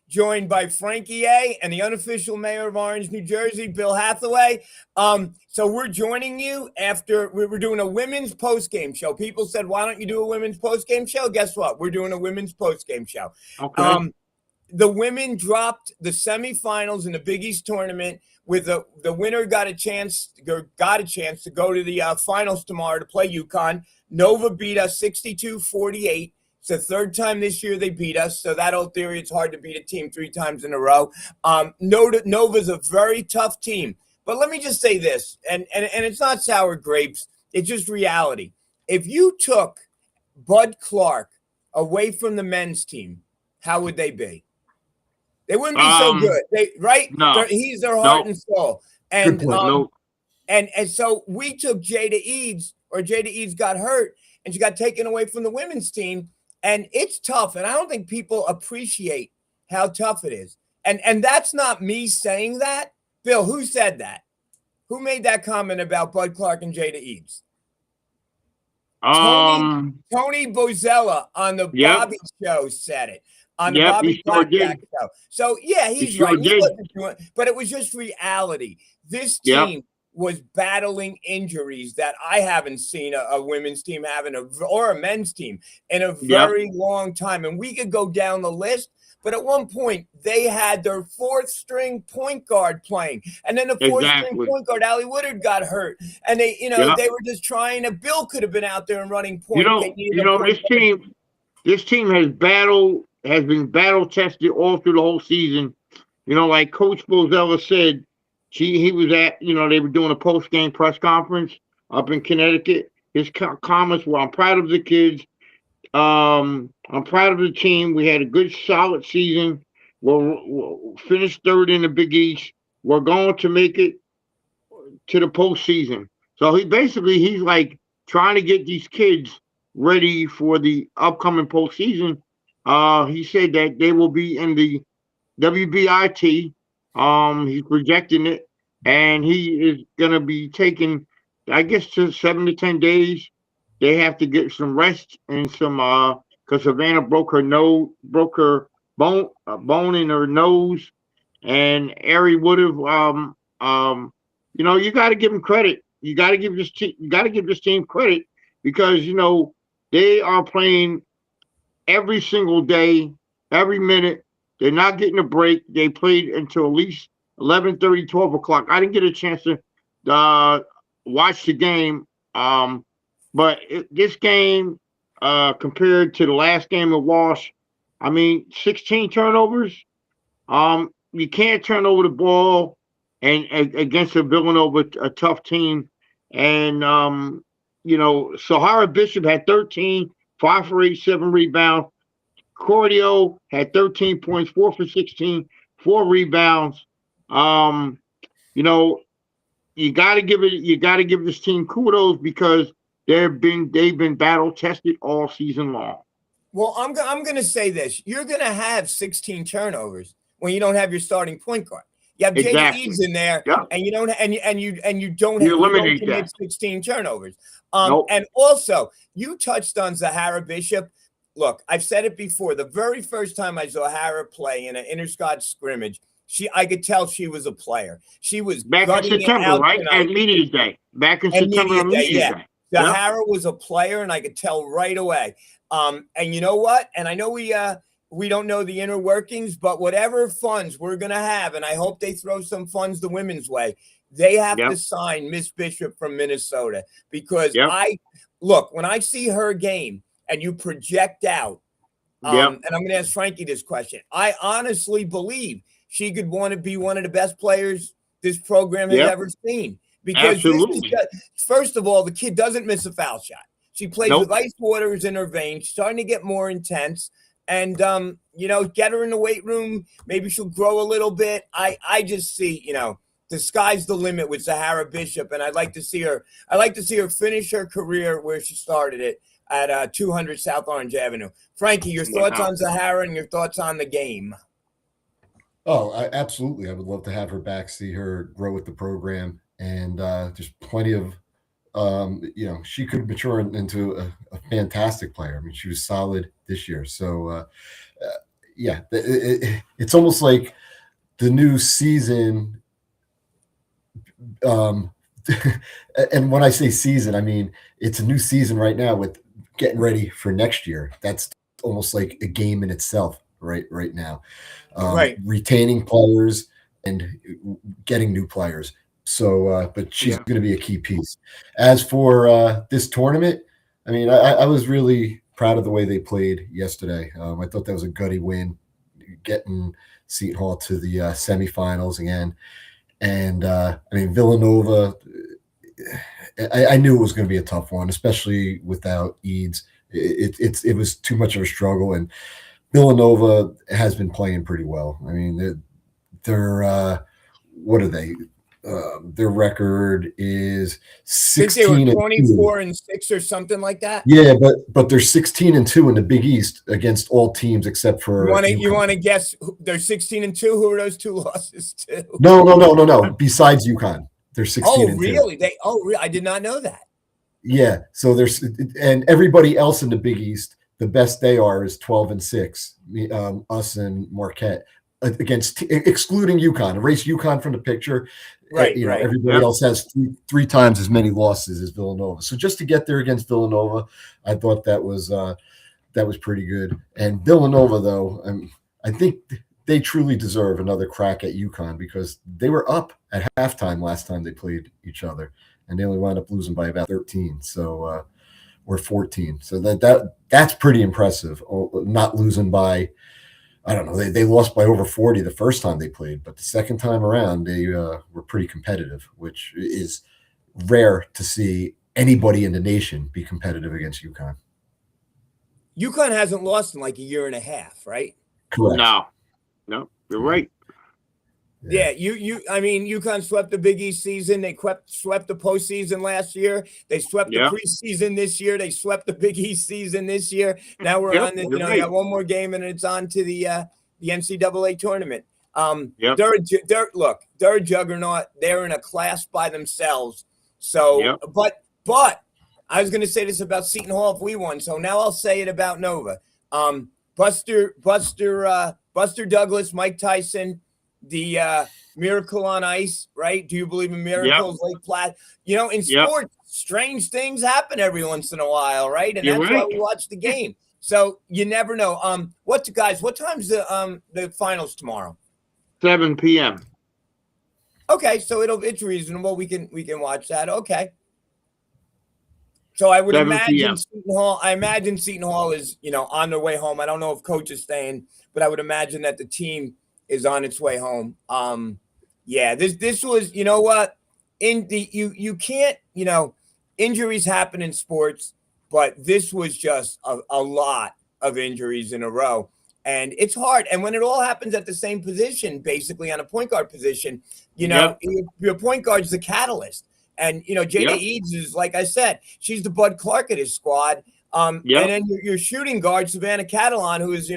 joined by Frankie A. and the unofficial mayor of Orange, New Jersey, Bill Hathaway. So we're joining you after we're doing a women's post-game show. People said, why don't you do a women's post-game show? Guess what? We're doing a women's post-game show. Okay. The women dropped the semifinals in the Big East tournament. With the winner got a chance to go to the finals tomorrow to play UConn. Nova beat us 62-48. It's the third time this year they beat us, so that old theory, it's hard to beat a team 3 times in a row. Nova's a very tough team. But let me just say this, and it's not sour grapes, it's just reality. If you took Bud Clark away from the men's team, how would they be? They wouldn't be so good, right? No, he's their heart and soul. And no. and so we took Jada Eads, or Jada Eads got hurt, and she got taken away from the women's team. And it's tough, and I don't think people appreciate how tough it is. And that's not me saying that. Bill, who said that? Who made that comment about Bud Clark and Jada Eads? Tony Bozzella on the Bobby show said it. On the Bobby Blackjack show. So, yeah, he's right. He wasn't doing it, but it was just reality. This team was battling injuries that I haven't seen a women's team having, or a men's team in a very long time. And we could go down the list, but at one point they had their 4th string point guard playing, and then the 4th string point guard, Allie Woodard, got hurt, and they were just trying to. Bill could have been out there and running point. This team has been battle tested all through the whole season. Like Coach Bozzella said. He was at, they were doing a post-game press conference up in Connecticut. His comments were, I'm proud of the kids. I'm proud of the team. We had a good, solid season. We'll finish 3rd in the Big East. We're going to make it to the postseason. So he's like trying to get these kids ready for the upcoming postseason. He said that they will be in the WBIT. He's projecting it, and he is going to be taking, I guess, to 7 to 10 days. They have to get some rest and some, because Savannah broke her bone in her nose, and Ari would have, you got to give him credit. You got to give this team credit because they are playing every single day, every minute. They're not getting a break. They played until at least 11:30, 12 o'clock. I didn't get a chance to watch the game. But this game, compared to the last game of Walsh, 16 turnovers. You can't turn over the ball and against a Villanova, a tough team. And, Sahara Bishop had 13, 5 for 8, 7 rebounds. Cordio had 13 points, 4 for 16, 4 rebounds. You got to give this team kudos because they've been battle tested all season long. Well, I'm going to say this: you're going to have 16 turnovers when you don't have your starting point guard. You have Jada Eads in there, and you don't commit 16 turnovers. And also, you touched on Zahara Bishop. Look, I've said it before. The very first time I saw Zahara play in an inter-squad scrimmage, I could tell she was a player. She was back in September, right? At media day. Back in September, media day. Zahara was a player, and I could tell right away. And you know what? And I know we don't know the inner workings, but whatever funds we're going to have, and I hope they throw some funds the women's way, they have to sign Miss Bishop from Minnesota because when I see her game and you project out, and I'm going to ask Frankie this question, I honestly believe she could want to be one of the best players this program has ever seen. Because first of all, the kid doesn't miss a foul shot. She plays with ice waters in her veins, she's starting to get more intense. And, get her in the weight room. Maybe she'll grow a little bit. I just see, the sky's the limit with Zahara Bishop. And I'd like to see her finish her career where she started it at 200 South Orange Avenue. Frankie, your thoughts on Zahara and your thoughts on the game? Oh, absolutely. I would love to have her back, see her grow with the program. And just plenty of, she could mature into a fantastic player. She was solid this year. So, yeah, it's almost like the new season. And when I say season, I mean it's a new season right now with getting ready for next year. That's almost like a game in itself, right now. Right. Retaining players and getting new players. So, but she's Yeah. going to be a key piece. As for this tournament, I mean, I was really proud of the way they played yesterday. I thought that was a gutty win, getting Seton Hall to the semifinals again. And I mean, Villanova, I knew it was going to be a tough one, especially without Eads. It was too much of a struggle, and Villanova has been playing pretty well. I mean, they're what are they? Their record is I think they were 16 and 24 and 6 or something like that. yeah, but they're 16-2 in the Big East against all teams except for You UConn. want to guess? They're 16-2. Who are those two losses to? No. Besides UConn, they're 16 Oh, and 2. really? I did not know that. Yeah, so there's and everybody else in the Big East, the best they are is 12 and 6. Us and Marquette against excluding UConn. Erase UConn from the picture. Right. Everybody else has three times as many losses as Villanova. So just to get there against Villanova, I thought that was pretty good. And Villanova, though, I think they truly deserve another crack at UConn because they were up at halftime last time they played each other, and they only wound up losing by about 13. So or 14. So that's pretty impressive. Not losing by, I don't know, they lost by over 40 the first time they played, but the second time around they were pretty competitive, which is rare to see anybody in the nation be competitive against UConn. UConn hasn't lost in like a year and a half, right? Correct. No, you're right. Yeah, I mean, UConn swept the Big East season. They swept the postseason last year. They swept the preseason this year. They swept the Big East season this year. Now we're on the, you got one more game and it's on to the NCAA tournament. They're a juggernaut. They're in a class by themselves. So, but I was going to say this about Seton Hall if we won. So now I'll say it about Nova. Buster Douglas, Mike Tyson, the Miracle on Ice, right? Do you believe in miracles? Lake Platte. In sports, strange things happen every once in a while, right? And that's why we watch the game. So you never know. What time's the finals tomorrow? 7 p.m. Okay, so it's reasonable. We can watch that. Okay. So I would imagine Seton Hall. I imagine Seton Hall is, on their way home. I don't know if coach is staying, but I would imagine that the team is on its way home. This was, what? You can't, injuries happen in sports, but this was just a lot of injuries in a row. And it's hard. And when it all happens at the same position, basically on a point guard position, your point guard is the catalyst. And, Jada Eads is, like I said, she's the Bud Clark of his squad. And then your shooting guard, Savannah Catalan, who is,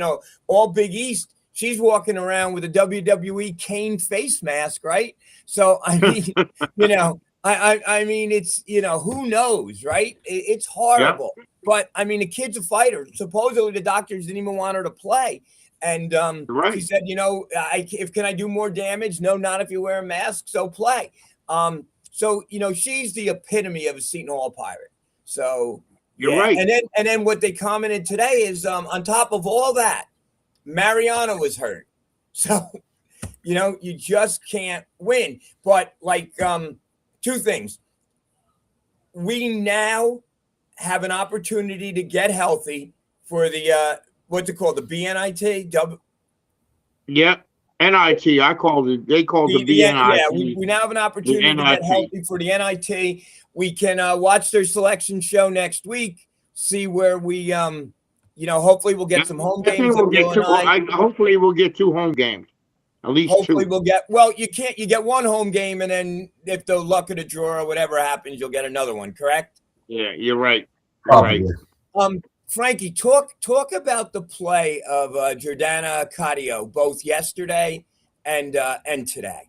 all Big East. She's walking around with a WWE Kane face mask, right? So, I mean, I mean, it's, who knows, right? It's horrible. Yeah. But, I mean, the kid's a fighter. Supposedly the doctors didn't even want her to play. And she said, can I do more damage? No, not if you wear a mask. So play. So, she's the epitome of a Seton Hall Pirate. So, you're right. And then what they commented today is on top of all that, Mariana was hurt. So, you just can't win. But two things. We now have an opportunity to get healthy for the, what's it called? The BNIT? NIT. I called it. They called the BNIT. Yeah, we now have an opportunity to get healthy for the NIT. We can watch their selection show next week, see where we, hopefully we'll get some home games. Hopefully we'll get 2 home games. At least hopefully 2. You get 1 home game, and then if the luck of the draw or whatever happens, you'll get another one, correct? Yeah, you're right. Right. Frankie, talk about the play of Jordana Cadio both yesterday and today.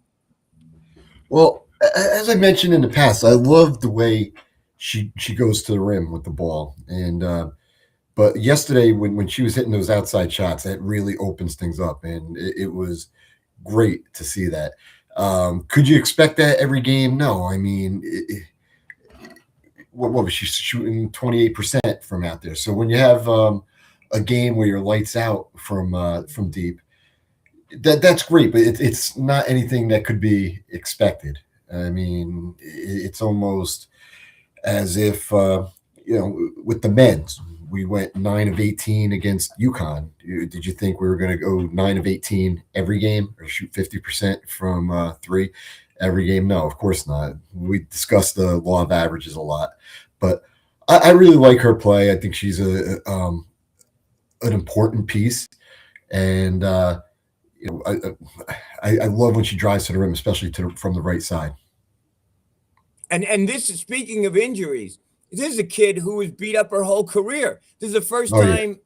Well, as I mentioned in the past, I love the way she goes to the rim with the ball, and But yesterday, when she was hitting those outside shots, that really opens things up, and it was great to see that. Could you expect that every game? No. I mean, what was she shooting 28% from out there? So when you have a game where you're lights out from deep, that's great, but it's not anything that could be expected. I mean, it's almost as if with the men's, we went 9 of 18 against UConn. Did you think we were going to go 9 of 18 every game or shoot 50% from three every game? No, of course not. We discussed the law of averages a lot, but I really like her play. I think she's an important piece, and I love when she drives to the rim, especially from the right side. And this is, speaking of injuries, this is a kid who was beat up her whole career. This is the first time,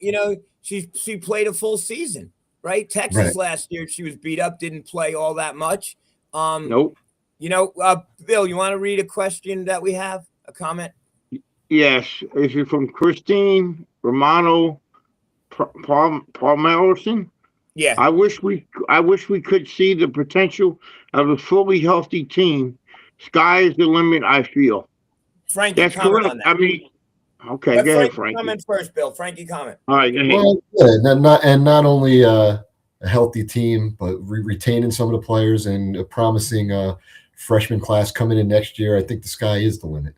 she played a full season, right? Texas last year, she was beat up, didn't play all that much. Nope. Bill, you want to read a question that we have, a comment? Yes. Is it from Christine Romano Palmerson? Yeah. I wish we could see the potential of a fully healthy team. Sky is the limit, I feel. Frankie, that's comment correct. on that. I mean, okay, go ahead, Frankie. Comment first, Bill. Frankie, comment. All right, go ahead. Well, not only a healthy team, but retaining some of the players and a promising freshman class coming in next year. I think the sky is the limit.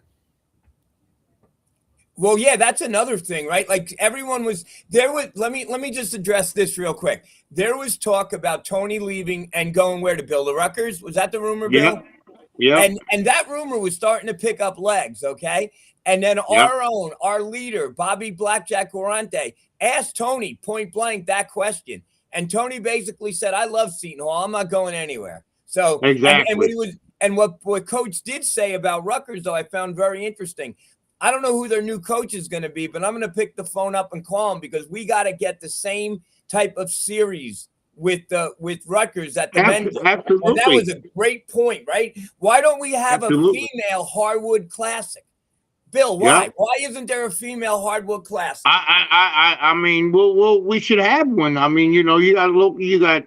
Well, yeah, that's another thing, right? Like everyone was there. Let me just address this real quick. There was talk about Tony leaving and going where to build the Rutgers. Was that the rumor, Bill? Yeah. And that rumor was starting to pick up legs, okay? And then our leader, Bobby Blackjack Quarante, asked Tony point blank that question. And Tony basically said, I love Seton Hall. I'm not going anywhere. So exactly. And what Coach did say about Rutgers, though, I found very interesting. I don't know who their new coach is going to be, but I'm going to pick the phone up and call him because we got to get the same type of series with Rutgers that the men do. Absolutely. And that was a great point, right? Why don't we have a female hardwood classic? Bill, why? Yeah. Why isn't there a female hardwood classic? I mean, we should have one. I mean, you got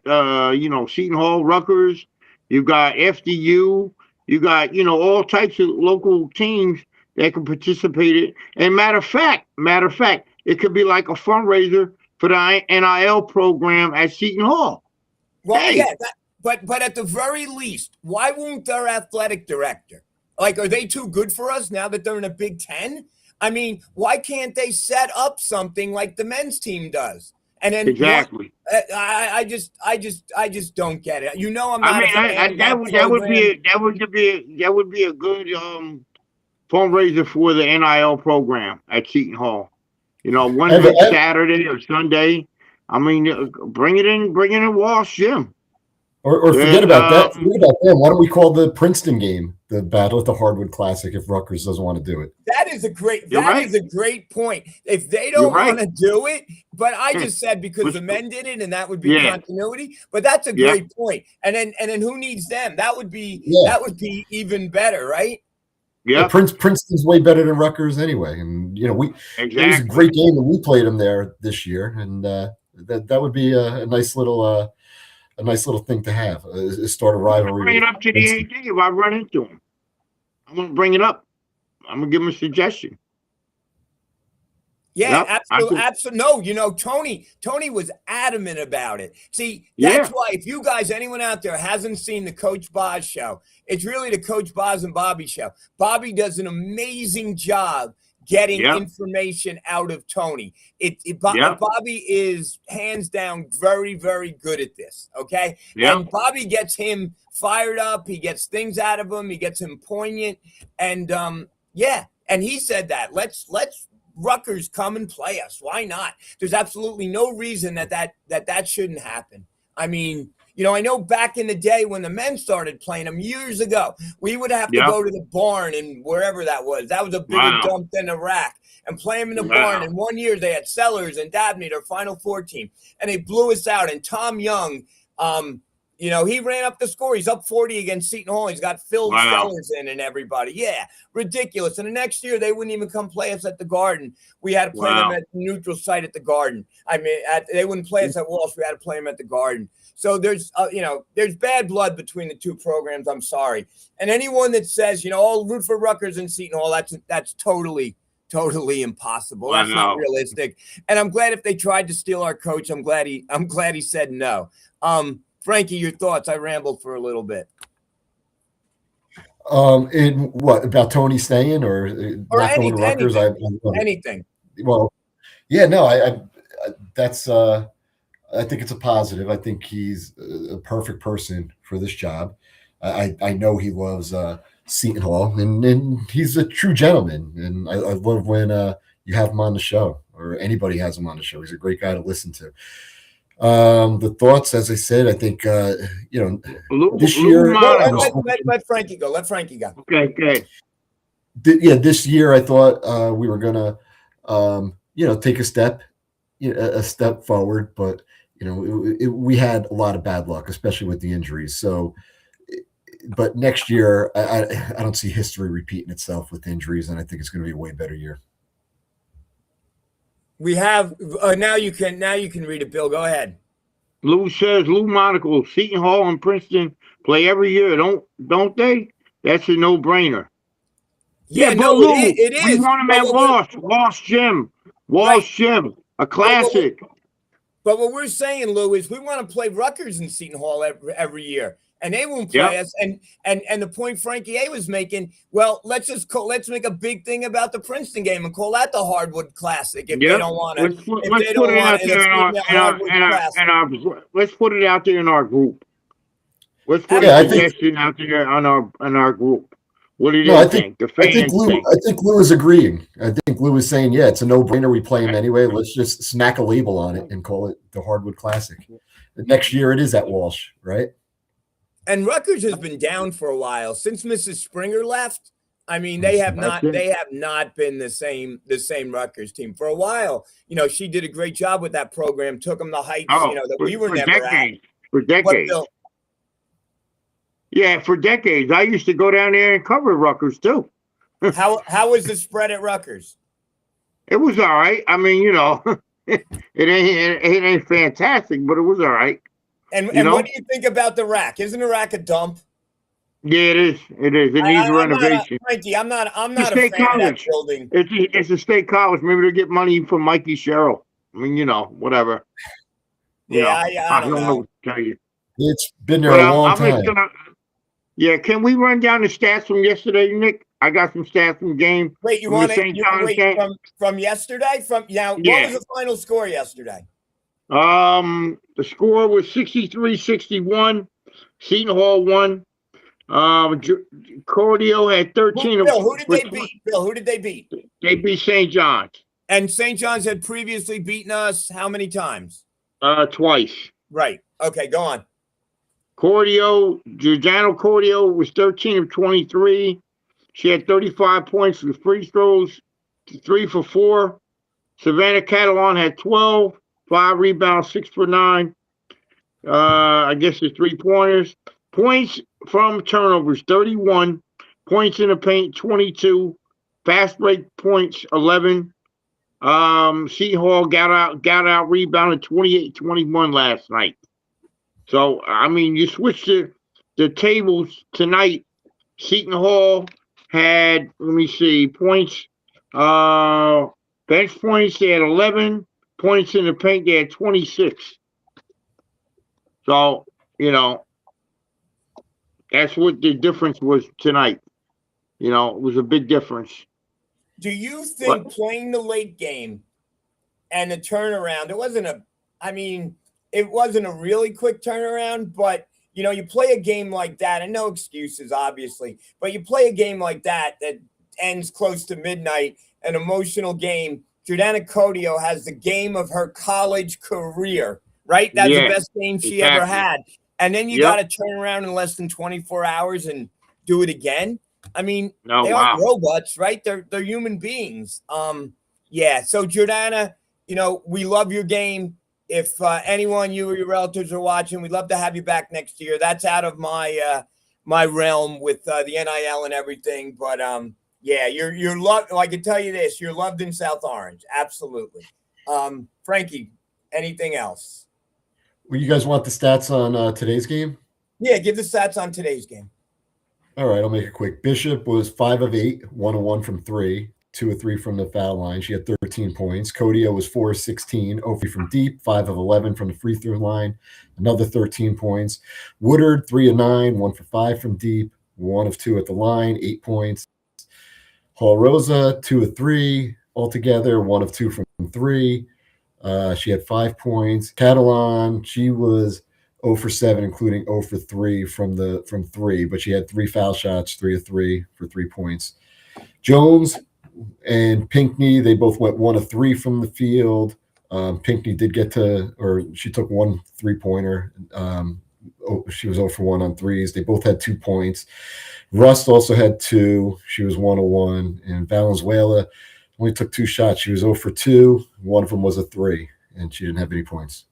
Seton Hall, Rutgers, you got FDU, you got all types of local teams that can participate in. And matter of fact, it could be like a fundraiser for the NIL program at Seton Hall. Well, yeah, but at the very least, why won't their athletic director? Like, are they too good for us now that they're in a Big Ten? I mean, why can't they set up something like the men's team does? And then exactly, I just don't get it. I'm not. I mean, that would be a good fundraiser for the NIL program at Seton Hall. One Saturday or Sunday. I mean, bring it in Walsh Gym. Or forget about that. Forget about them. Why don't we call the Princeton game the Battle at the Hardwood Classic if Rutgers doesn't want to do it? That is a great point. If they don't want to do it, but I just said because the men did it and that would be continuity. But that's a great point. And then who needs them? That would be even better, right? Yeah, Princeton's way better than Rutgers anyway, and it was a great game when we played them there this year, and that would be a nice little thing to have. Start a rivalry. Bring it up to the AD if I run into him. I'm gonna bring it up. I'm gonna give him a suggestion. Yeah, absolutely. No, Tony was adamant about it. See, that's why if you guys, anyone out there hasn't seen the Coach Boz show, it's really the Coach Boz and Bobby show. Bobby does an amazing job getting information out of Tony. Bobby is hands down very, very good at this. Okay. Yep. And Bobby gets him fired up. He gets things out of him. He gets him poignant. And and he said that let's Rutgers come and play us. Why not? There's absolutely no reason that shouldn't happen. I mean, I know back in the day when the men started playing them years ago, we would have to go to the barn and wherever that was. That was a bigger dump than the rack and play them in the barn. And one year they had Sellers and Dabney, their Final Four team, and they blew us out. And Tom Young, He ran up the score. He's up 40 against Seton Hall. He's got Phil Sellers in and everybody. Yeah, ridiculous. And the next year, they wouldn't even come play us at the Garden. We had to play them at the neutral site at the Garden. I mean, they wouldn't play us at Walsh. We had to play them at the Garden. So there's bad blood between the two programs. I'm sorry. And anyone that says, root for Rutgers and Seton Hall, that's totally impossible. That's not realistic. And I'm glad if they tried to steal our coach, I'm glad he said no. Frankie, your thoughts? I rambled for a little bit. In what about Tony staying or not going to Rutgers? Anything. Well, yeah, no, I that's I think it's a positive. I think he's a perfect person for this job. I know he loves Seton Hall, and he's a true gentleman. And I love when you have him on the show, or anybody has him on the show. He's a great guy to listen to. The thoughts, as I said, I think this year. Let Frankie go. Okay. This year I thought we were gonna, take a step forward, but we had a lot of bad luck, especially with the injuries. So, but next year I don't see history repeating itself with injuries, and I think it's going to be a way better year. We have now you can read it, Bill. Go ahead. Lou says, Lou Monaco, Seton Hall and Princeton play every year, don't they? That's a no-brainer. Yeah, no, Lou, it is. We want them at Walsh Gym, Gym, a classic. But what we're saying, Lou, is we want to play Rutgers and Seton Hall every year. And they won't play us. And the point Frankie A was making, well, let's make a big thing about the Princeton game and call that the Hardwood Classic if they don't want to. Let's put it out there in our group. Let's put a suggestion out there on our group. What do you think? I think Lou is agreeing. I think Lou is saying, it's a no-brainer. We play him anyway. Let's just smack a label on it and call it the Hardwood Classic. The next year it is at Walsh, right? And Rutgers has been down for a while since Mrs. Springer left. I mean, they have not been the same Rutgers team for a while. She did a great job with that program, took them to heights, that we were never at. For decades. For decades. I used to go down there and cover Rutgers too. How was the spread at Rutgers? It was all right. I mean, it ain't fantastic, but it was all right. And what do you think about the rack? Isn't the rack a dump? Yeah, it is. It needs renovation. Frankie, I'm not a fan of that building. It's a state college. Maybe they'll get money from Mikey Sherrill. I mean, whatever. I don't know what to tell you. It's been there a long time. Can we run down the stats from yesterday, Nick? I got some stats from the game. Wait, you want to from yesterday? What was the final score yesterday? The score was 63-61. Seton Hall won. Cordio had 13. Bill, who did they beat? Bill, who did they beat? They beat St. John's. And St. John's had previously beaten us how many times? Twice. Right. Okay, go on. Giordano Cordio was 13 of 23. She had 35 points with free throws, 3 for 4. Savannah Catalan had 12. 5 rebounds, 6 for 9. I guess the 3-pointers. Points from turnovers, 31. Points in the paint, 22. Fast break points, 11. Seton Hall got out rebounded 28-21 last night. So, I mean, you switch the tables tonight. Seton Hall had, points. Bench points, they had 11. Points in the paint, they had 26. So, that's what the difference was tonight. It was a big difference. Do you think playing the late game and the turnaround, it wasn't a really quick turnaround, but, you play a game like that, and no excuses, obviously, but you play a game like that ends close to midnight, an emotional game. Giordana Cordio has the game of her college career, right? That's the best game she ever had. And then you got to turn around in less than 24 hours and do it again. I mean, they aren't robots, right? They're human beings. So Giordana, we love your game. if anyone, you or your relatives are watching, we'd love to have you back next year. That's out of my my realm with the NIL and everything. But yeah, you're loved. I can tell you this: you're loved in South Orange. Absolutely. Frankie, anything else? Well, you guys want the stats on today's game? Yeah, give the stats on today's game. All right, I'll make it quick. Bishop was 5 of 8, 1 of 1 from 3, 2 of 3 from the foul line. She had 13 points. Codio was 4 of 16, 0 from deep, 5 of 11 from the free throw line, another 13 points. Woodard, 3 of 9, 1 for 5 from deep, 1 of 2 at the line, 8 points. Hall Rosa, 2 of 3 altogether, 1 of 2 from 3. She had 5 points. Catalan, she was 0 for 7, including 0 for 3 from 3, but she had 3 foul shots, 3 of 3 for 3 points. Jones and Pinckney, they both went 1 of 3 from the field. Pinckney did get she took 1 3-pointer. She was 0 for 1 on threes. They both had 2 points. Rust also had 2. She was 1 of 1. And Valenzuela only took 2 shots. She was 0 for 2. One of them was a 3, and she didn't have any points.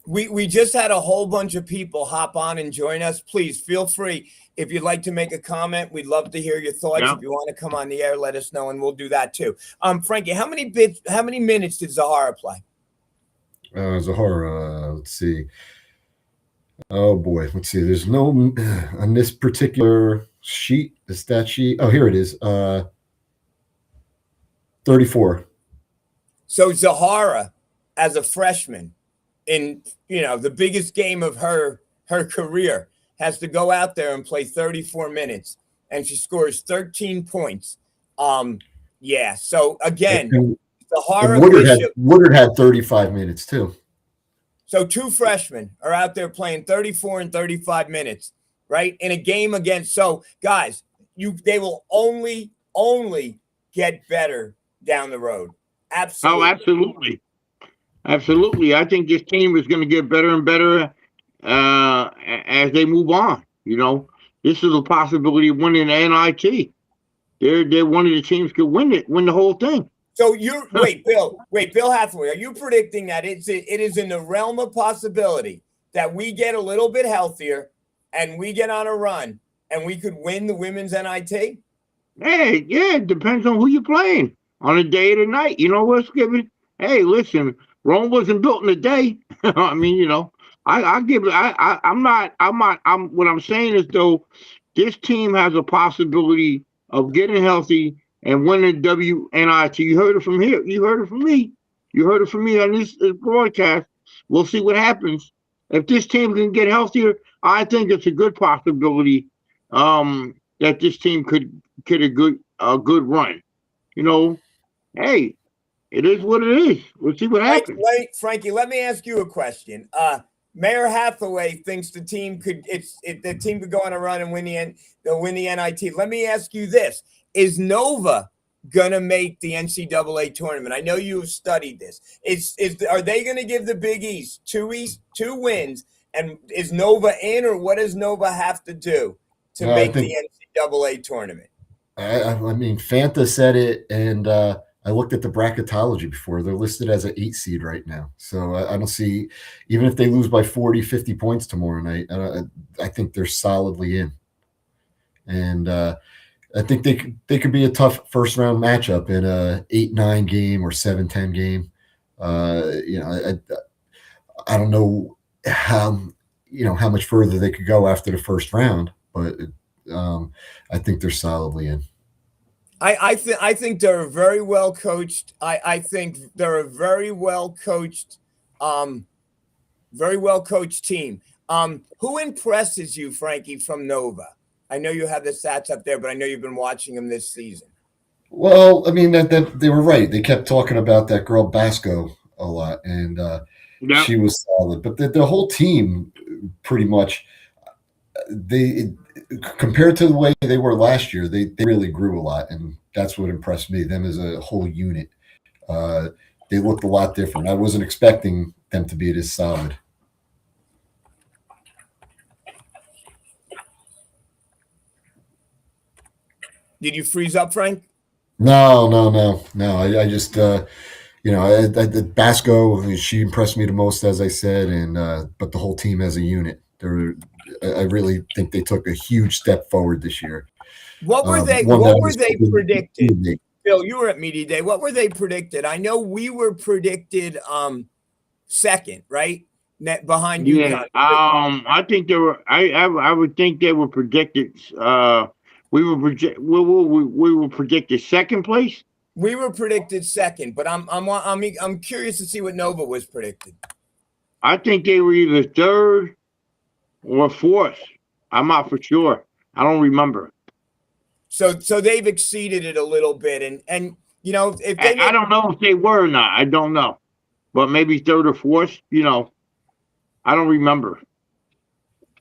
We just had a whole bunch of people hop on and join us. Please feel free. If you'd like to make a comment, we'd love to hear your thoughts. Yeah. If you want to come on the air, let us know, and we'll do that too. Frankie, how many minutes did Zahara play? Zahara, let's see. Oh boy, let's see. There's no on this particular sheet, the stat sheet. Oh, here it is. 34. So Zahara, as a freshman, in the biggest game of her career, has to go out there and play 34 minutes, and she scores 13 points. Yeah. So again, Zahara Woodard had 35 minutes too. So 2 freshmen are out there playing 34 and 35 minutes, right, in a game against. So guys, they will only get better down the road. Absolutely. Oh, absolutely. Absolutely. I think this team is going to get better and better as they move on. This is a possibility of winning the NIT. They're one of the teams could win the whole thing. So Bill Hathaway, are you predicting that it is in the realm of possibility that we get a little bit healthier and we get on a run and we could win the women's NIT? Hey, yeah, it depends on who you're playing on a day or the night. What's given? Hey, listen, Rome wasn't built in a day. I mean, I give it. What I'm saying is though, this team has a possibility of getting healthy and winning WNIT. You heard it from here. You heard it from me. You heard it from me on this broadcast. We'll see what happens. If this team can get healthier, I think it's a good possibility that this team could get a good run. Hey, it is what it is. We'll see what happens. Frankie, let me ask you a question. Mayor Hathaway thinks the team could go on a run and win the NIT. Let me ask you this. Is Nova gonna make the NCAA tournament? I know you have studied this. Are they gonna give the Big East 2 wins? And is Nova in, or what does Nova have to do to make the NCAA tournament? I mean, Fanta said it, and I looked at the bracketology before. They're listed as an 8 seed right now. So I don't see, even if they lose by 40, 50 points tomorrow night, I think they're solidly in. And I think they could be a tough first round matchup in a 8-9 game or 7-10 game. I don't know how much further they could go after the first round, but I think they're solidly in. I think they're a very well coached. I think they're a very well coached team. Who impresses you, Frankie, from Nova? I know you have the stats up there, but I know you've been watching them this season. Well, I mean, they were right. They kept talking about that girl Basco a lot, and she was solid. But the whole team, pretty much, compared to the way they were last year, they really grew a lot, and that's what impressed me. Them as a whole unit, they looked a lot different. I wasn't expecting them to be this solid. Did you freeze up, Frank? No. I just, Basco, she impressed me the most, as I said, and but the whole team as a unit, I really think they took a huge step forward this year. What were they? One What that were was they predicted? Bill, you were at media day. What were they predicted? I know we were predicted second, right? Behind Yeah. UConn. I think they were. I would think they were predicted. We were predicted second place. We were predicted second, but I'm curious to see what Nova was predicted. I think they were either third or fourth. I'm not for sure. I don't remember. So they've exceeded it a little bit, and if they I don't know if they were or not. I don't know, but maybe third or fourth. I don't remember.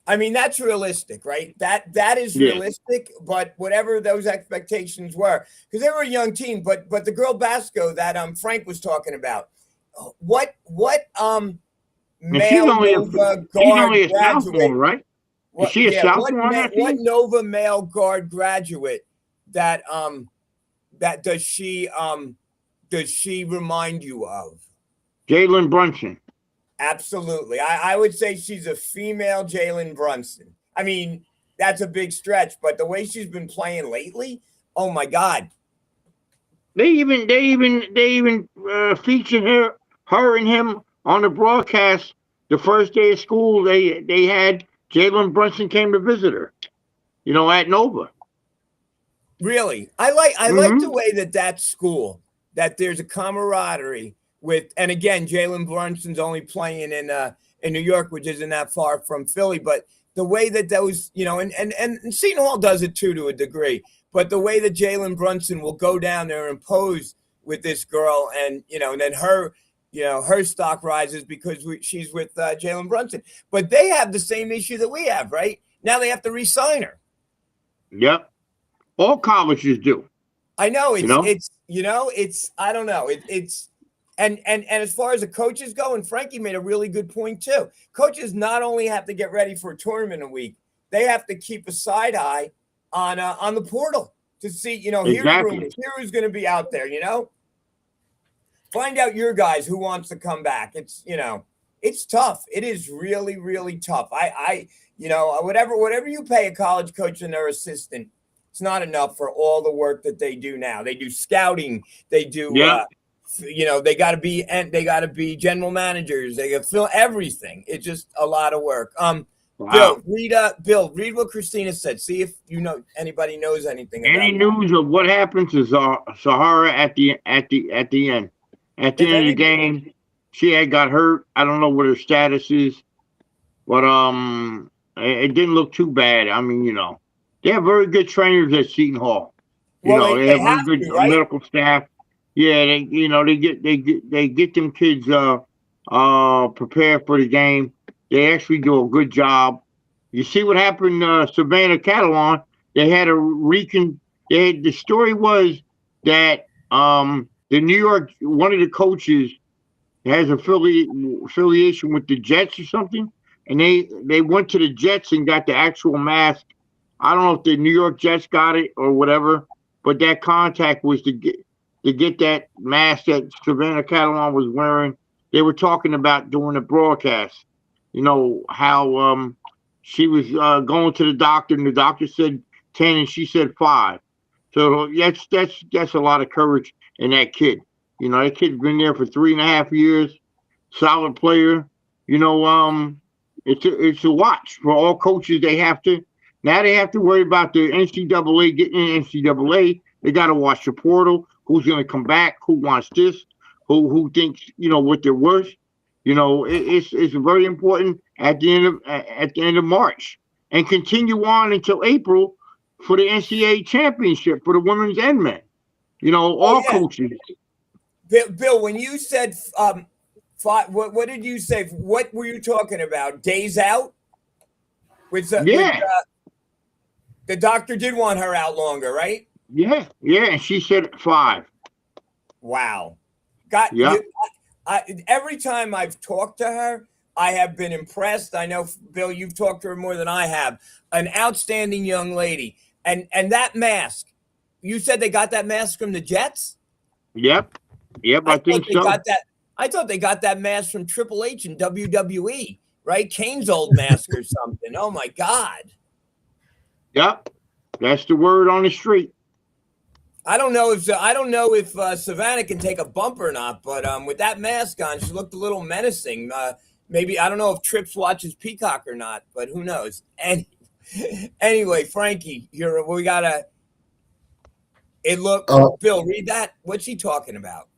I mean, that's realistic, right? That is realistic, but whatever those expectations were, because they were a young team, but the girl Basco that Frank was talking about, what male Nova guard a graduate, sophomore, right? Is she a sophomore on that what team? Nova male guard graduate that does she remind you of? Jalen Brunson. Absolutely. I would say she's a female Jalen Brunson. I mean, that's a big stretch, but the way she's been playing lately, oh my God. They even featured her and him on the broadcast the first day of school. They had Jalen Brunson came to visit her, at Nova. Really? I like the way that school, that there's a camaraderie with, and again, Jalen Brunson's only playing in New York, which isn't that far from Philly, but the way that those, and Seton Hall does it too to a degree, but the way that Jalen Brunson will go down there and pose with this girl, and and then her stock rises because she's with Jalen Brunson. But they have the same issue that we have, right? Now they have to re-sign her. Yep. All colleges do. I know it's I don't know. It's and as far as the coaches go, and Frankie made a really good point too. Coaches not only have to get ready for a tournament a week, they have to keep a side eye on the portal to see, Exactly. here who's going to be out there, Find out your guys who wants to come back. It's, it's tough. It is really, really tough. Whatever you pay a college coach and their assistant, it's not enough for all the work that they do now. They do scouting. They do, they got to be general managers. They got to fill everything. It's just a lot of work. Wow. Bill, read what Christina said. See if anybody knows anything. Any news of what happened to Sahara at the end? At the end of the game, she had got hurt. I don't know what her status is, but it didn't look too bad. I mean, they have very good trainers at Seton Hall. They have very good medical staff. Yeah, they get them kids prepared for the game. They actually do a good job. You see what happened Savannah Catalan? They had the story was that the New York, one of the coaches has affiliation with the Jets or something, and they went to the Jets and got the actual mask. I don't know if the New York Jets got it or whatever, but that contact was to get that mask that Savannah Catalan was wearing. They were talking about during the broadcast, how she was going to the doctor, and the doctor said 10 and she said 5. So that's a lot of courage in that kid. That kid's been there for 3.5 years, solid player. It's a watch for all coaches. They have to worry about the NCAA getting in NCAA. They got to watch the portal. Who's going to come back? Who wants this? Who thinks what they're worth? It's very important at the end of March, and continue on until April for the NCAA championship for the women's and men. Coaches. Bill, when you said 5, what did you say? What were you talking about? Days out? The doctor did want her out longer, right? Yeah, and she said 5. Wow. Every time I've talked to her, I have been impressed. I know, Bill, you've talked to her more than I have. An outstanding young lady. And that mask, you said they got that mask from the Jets? Yep. Yep, I think they so. got that. I thought they got that mask from Triple H and WWE, right? Kane's old mask or something. Oh my God. Yep, that's the word on the street. I don't know if Savannah can take a bump or not, but with that mask on, she looked a little menacing. Maybe I don't know if Trips watches Peacock or not, but who knows? And anyway, Frankie, we gotta. It looked. Bill, read that. What's she talking about?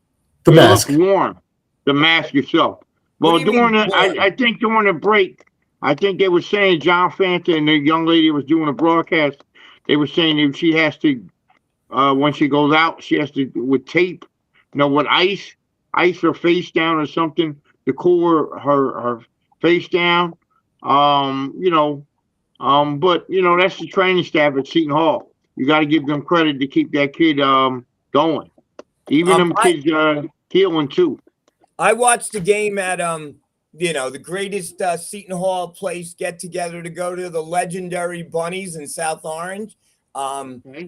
The mask. It looked warm. The mask itself. Well, I think during the break, I think they were saying John Fanta and the young lady was doing a broadcast. They were saying that she has to, when she goes out, she has to with tape, with ice her face down or something to cool her face down. But that's the training staff at Seton Hall. You got to give them credit to keep that kid going. Even them kids healing too. I watched the game at the greatest Seton Hall place get together to go to, the legendary Bunnies in South Orange.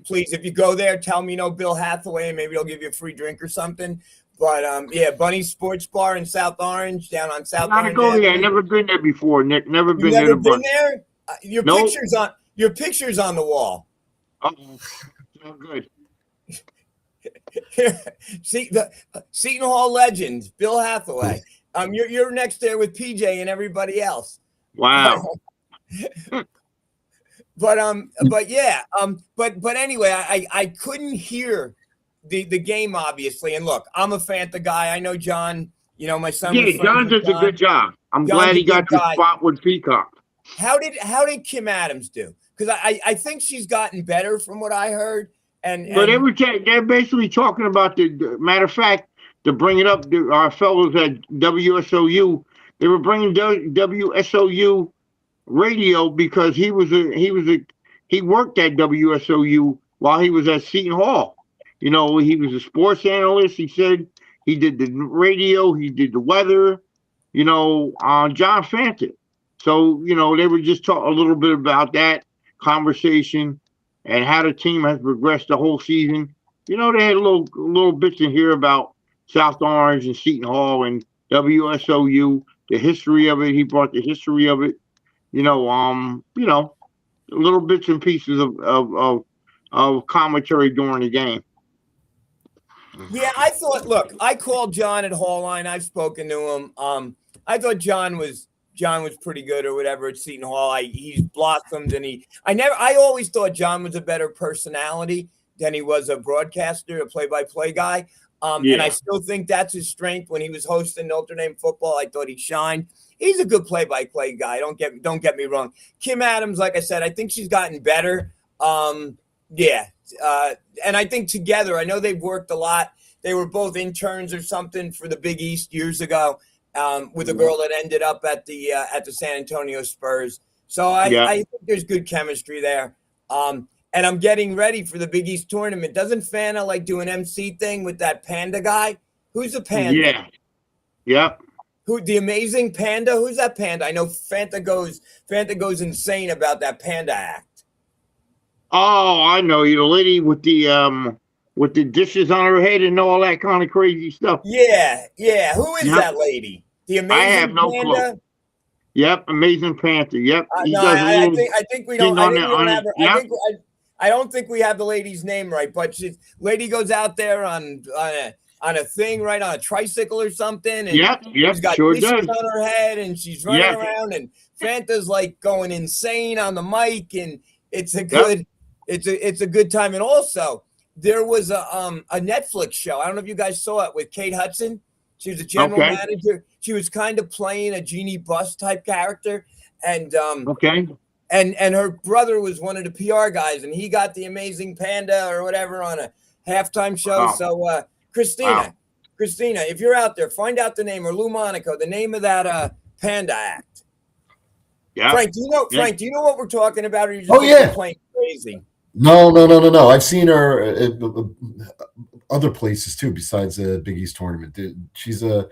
Please, if you go there, tell me Bill Hathaway, and maybe I'll give you a free drink or something. But Bunny's Sports Bar in South Orange, down on South Orange. I gotta go there. I've never been there before, Nick. Never been there. Never been there? Your picture's on the wall. Oh, so good. See the Seton Hall legend, Bill Hathaway. You're next there with PJ and everybody else. Wow. But anyway, I couldn't hear the game, obviously. And look, I'm a Fanta guy. I know John. My son. Yeah, John does a good job. I'm glad he got the spot with Peacock. How did Kim Adams do? Because I think she's gotten better from what I heard. But they're basically talking about the matter of fact, to bring it up, our fellows at WSOU, they were bringing WSOU radio because he worked at WSOU while he was at Seton Hall. He was a sports analyst. He said he did the radio, he did the weather, on John Fanta. So, they were just talking a little bit about that conversation and how the team has progressed the whole season. They had little bits in here about South Orange and Seton Hall and WSOU, the history of it. He brought the history of it. Little bits and pieces of commentary during the game. Yeah, I called John at Hall Line. I've spoken to him. I thought John was pretty good or whatever at Seton Hall. He's blossomed, and I always thought John was a better personality than he was a broadcaster, a play-by-play guy. And I still think that's his strength. When he was hosting Notre Dame football, I thought he shined. He's a good play-by-play guy. Don't get me wrong. Kim Adams, like I said, I think she's gotten better. And I think together, I know they've worked a lot. They were both interns or something for the Big East years ago. With a girl that ended up at the San Antonio Spurs. So I think there's good chemistry there. And I'm getting ready for the Big East tournament. Doesn't Fanta like do an MC thing with that Panda guy? Who's the Panda? Yeah. Yep. Who, the amazing Panda? Who's that Panda? I know Fanta goes insane about that Panda act. Oh, I know you, the lady with the dishes on her head and all that kind of crazy stuff. Yeah. Who is that lady? The amazing I have no Panda? clue. Yep, Amazing Panther. Yep. I think we don't. I don't think we have the lady's name right, but lady goes out there on a thing, right, on a tricycle or something, and she's got dishes on her head, and she's running around, and Fanta's like going insane on the mic, and it's a good time. And also, there was a Netflix show. I don't know if you guys saw it with Kate Hudson. She was a general manager. She was kind of playing a Jeannie Buss type character, and and her brother was one of the PR guys, and he got the Amazing Panda or whatever on a halftime show. Wow. So Christina, if you're out there, find out the name, or Lou Monaco, the name of that Panda act. Yeah. Frank, do you know what we're talking about, or you just playing crazy? No. I've seen her at other places too, besides the Big East tournament. She's a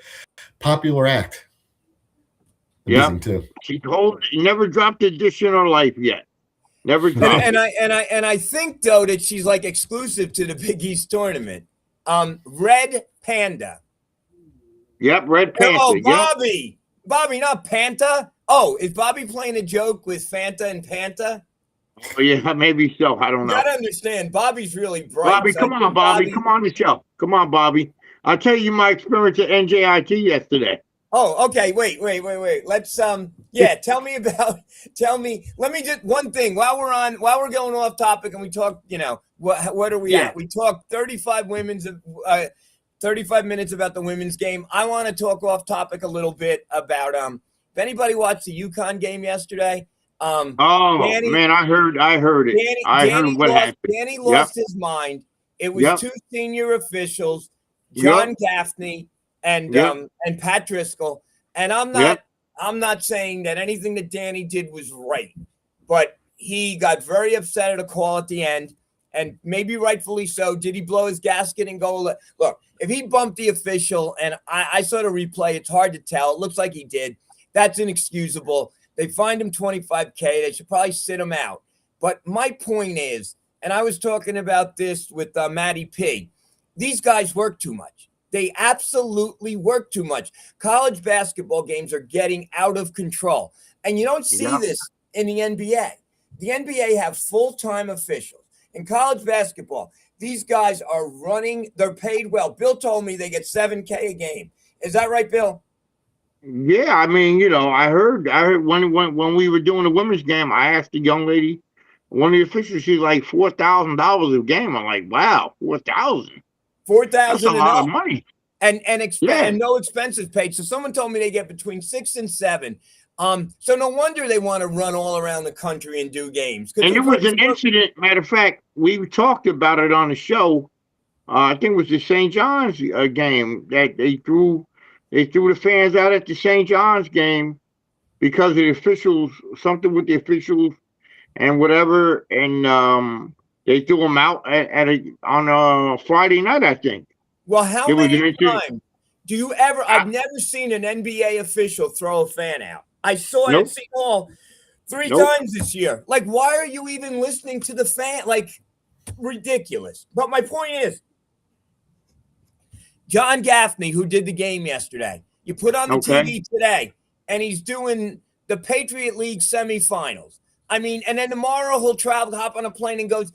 popular act. Amazing too. She never dropped a dish in her life yet. Never dropped. And I think though that she's like exclusive to the Big East tournament. Red Panda. Yep, Red Panther. Oh, Yep. Bobby, not Panta. Oh, is Bobby playing a joke with Fanta and Panta? Oh, yeah, maybe so. I don't You know. gotta understand, Bobby's really bright. Bobby, so come on, Bobby. Come on the show. Come on, Bobby. I'll tell you my experience at NJIT yesterday. Oh, okay. Wait. Let's tell me let me just one thing while we're going off topic and we talk, what are we at? We talked 35 minutes about the women's game. I want to talk off topic a little bit about if anybody watched the UConn game yesterday. Danny, man, I heard it. Danny what happened. Danny lost his mind. It was two senior officials, John Gaffney and Pat Driscoll. And I'm not saying that anything that Danny did was right, but he got very upset at a call at the end, and maybe rightfully so. Did he blow his gasket and go? Look, if he bumped the official, and I saw the replay, it's hard to tell. It looks like he did. That's inexcusable. They fined him $25K. They should probably sit him out. But my point is, and I was talking about this with Matty P, these guys work too much. They absolutely work too much. College basketball games are getting out of control. And you don't see this in the NBA. The NBA have full-time officials. In college basketball, these guys are running. They're paid well. Bill told me they get $7K a game. Is that right, Bill? Yeah, I mean, I heard when we were doing the women's game, I asked the young lady, one of the officials, she's like $4,000 a game. I'm like, wow, $4,000. That's a lot of money. And no expenses paid. So someone told me they get between 6 and 7. So no wonder they want to run all around the country and do games. And there was an incident. Matter of fact, we talked about it on the show. I think it was the St. John's game that they threw the fans out at the St. John's game because of the officials, something with the officials and whatever, and they threw them out on a Friday night, I think. Well, how many times do you ever? I've never seen an NBA official throw a fan out. I saw it at Seton Hall 3 times this year. Like, why are you even listening to the fan? Like, ridiculous. But my point is, John Gaffney, who did the game yesterday, you put on the TV today, and he's doing the Patriot League semifinals. I mean, and then tomorrow he'll hop on a plane and goes.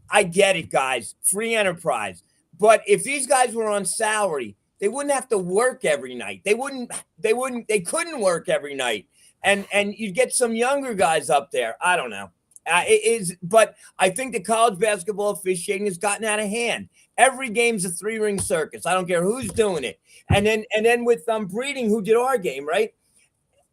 I get it, guys. Free enterprise. But if these guys were on salary, they wouldn't have to work every night. They couldn't work every night. And you'd get some younger guys up there. I don't know. But I think the college basketball officiating has gotten out of hand. Every game's a 3-ring circus. I don't care who's doing it. And then with Breeding, who did our game, right?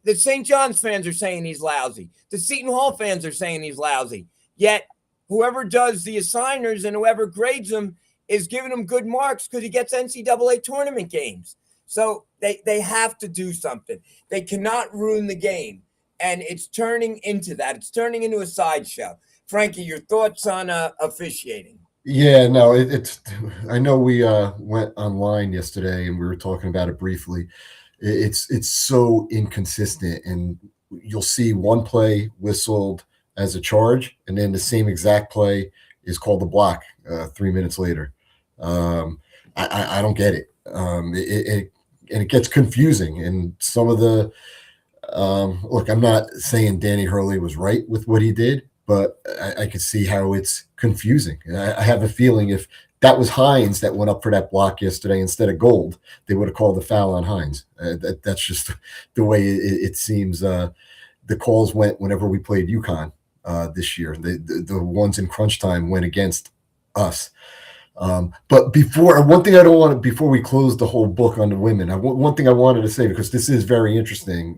The St. John's fans are saying he's lousy. The Seton Hall fans are saying he's lousy. Yet whoever does the assigners and whoever grades them is giving him good marks because he gets NCAA tournament games. So they have to do something. They cannot ruin the game. And it's turning into that. It's turning into a sideshow. Frankie, your thoughts on officiating? Yeah, no, it's. I know we went online yesterday and we were talking about it briefly. It's so inconsistent, and you'll see one play whistled as a charge, and then the same exact play is called a block 3 minutes later. I don't get it. It gets confusing, and some of the look. I'm not saying Danny Hurley was right with what he did, but I can see how it's confusing. I have a feeling if that was Hines that went up for that block yesterday instead of Gold, they would have called the foul on Hines. That's just the way it seems. The calls went whenever we played UConn this year. The ones in crunch time went against us. But before we close the whole book on the women, one thing I wanted to say, because this is very interesting.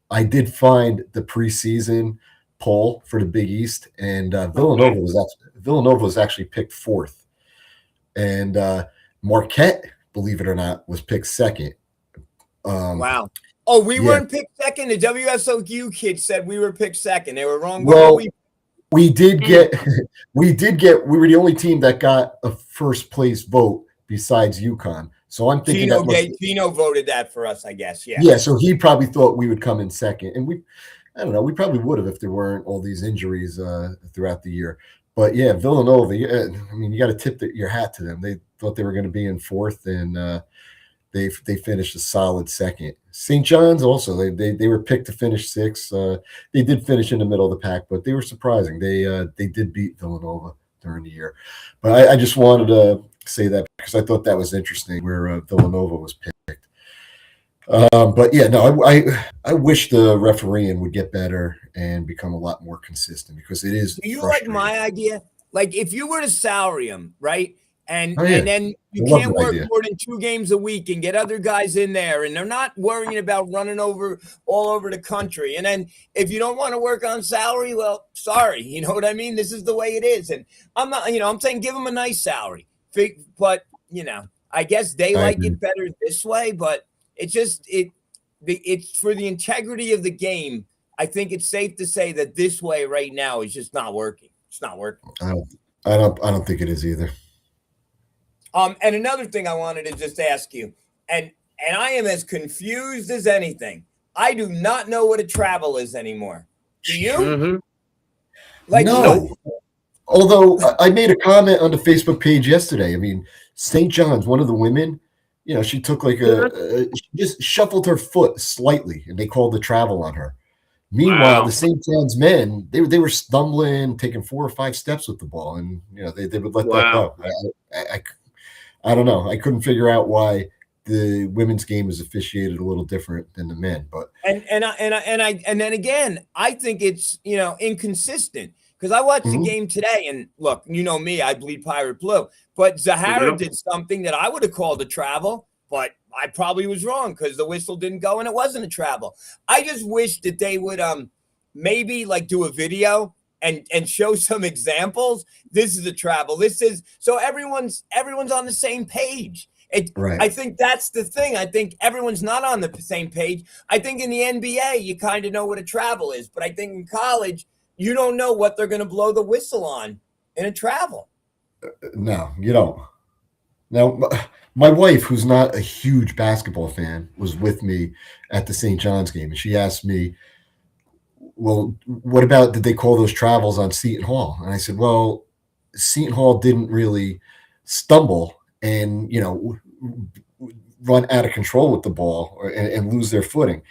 I did find the preseason poll for the Big East, and Villanova was actually picked 4th. And Marquette, believe it or not, was picked 2nd. Wow. Oh, we weren't picked 2nd. The WSOU kids said we were picked 2nd. They were wrong. Well, we were the only team that got a first place vote besides UConn. So I'm thinking Gino voted that for us, I guess. Yeah. Yeah. So he probably thought we would come in 2nd, and I don't know. We probably would have if there weren't all these injuries throughout the year. But yeah, Villanova. Yeah, I mean, you got to tip your hat to them. They thought they were going to be in fourth, and they finished a solid second. St. John's also they were picked to finish sixth. They did finish in the middle of the pack, but they were surprising. They did beat Villanova during the year. But I just wanted to say that because I thought that was interesting where Villanova was picked. But yeah, no, I wish the refereeing would get better and become a lot more consistent because it is. Do you like my idea? Like if you were to salary them, right? And then you can't work more than 2 games a week and get other guys in there, and they're not worrying about running over all over the country. And then if you don't want to work on salary, well, sorry, you know what I mean? This is the way it is. And I'm not, I'm saying give them a nice salary. But I guess they like it better this way. But it's just it's for the integrity of the game. I think it's safe to say that this way right now is just not working. It's not working. I don't think it is either. And another thing I wanted to just ask you, and I am as confused as anything. I do not know what a travel is anymore. Do you? Mm-hmm. Like no. Although I made a comment on the Facebook page yesterday. I mean, St. John's, one of the women, she took like she just shuffled her foot slightly, and they called the travel on her. Meanwhile, the St. John's men, they were stumbling, taking 4 or 5 steps with the ball, and they would let that go. I don't know. I couldn't figure out why the women's game is officiated a little different than the men, but and then again, I think it's inconsistent because I watched the game today, and look, me, I bleed pirate blue, but Zahara did something that I would have called a travel, but I probably was wrong because the whistle didn't go and it wasn't a travel. I just wish that they would maybe like do a video and show some examples. This is a travel. This is so everyone's on the same page. I think that's the thing. I think everyone's not on the same page. I think in the NBA, you kind of know what a travel is, but I think in college, you don't know what they're going to blow the whistle on in a travel. No, you don't. Now, my wife, who's not a huge basketball fan, was with me at the St. John's game, and she asked me, well, what about, did they call those travels on Seton Hall? And I said, well, Seton Hall didn't really stumble and, run out of control with the ball and lose their footing.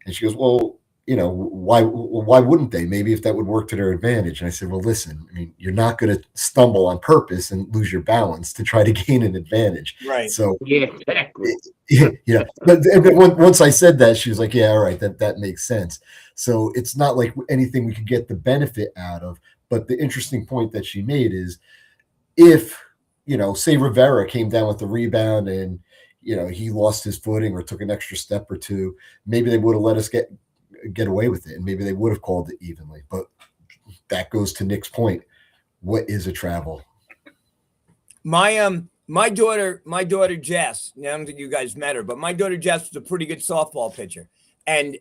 And she goes, well, why wouldn't they? Maybe if that would work to their advantage. And I said, well, listen, I mean, you're not going to stumble on purpose and lose your balance to try to gain an advantage. Right. So yeah, exactly. Yeah. But once I said that, she was like, yeah, all right, that makes sense. So it's not like anything we could get the benefit out of. But the interesting point that she made is if, say Rivera came down with the rebound and, he lost his footing or took an extra step or two, maybe they would have let us get away with it, and maybe they would have called it evenly. But that goes to Nick's point. What is a travel? My daughter Jess, I don't think you guys met her, but my daughter Jess was a pretty good softball pitcher, and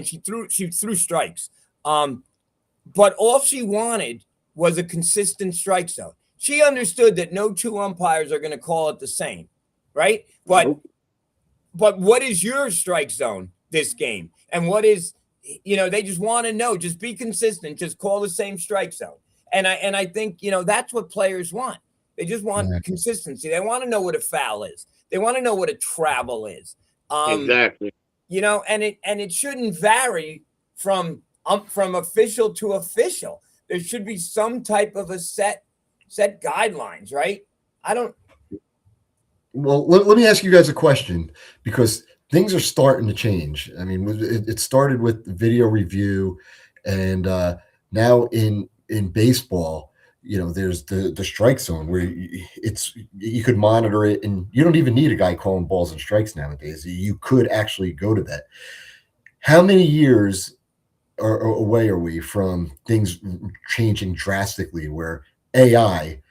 she threw strikes. But all she wanted was a consistent strike zone. She understood that no 2 umpires are going to call it the same, right? But what is your strike zone this game? And what is, they just want to know, just be consistent, just call the same strike zone. And I think, that's what players want. They just want consistency. They want to know what a foul is. They want to know what a travel is. Exactly. And it shouldn't vary from official to official. There should be some type of a set guidelines, right? Well, let me ask you guys a question, because things are starting to change. I mean, it started with video review, and now in baseball, there's the strike zone where you could monitor it, and you don't even need a guy calling balls and strikes nowadays. You could actually go to that. How many years away are we from things changing drastically where AI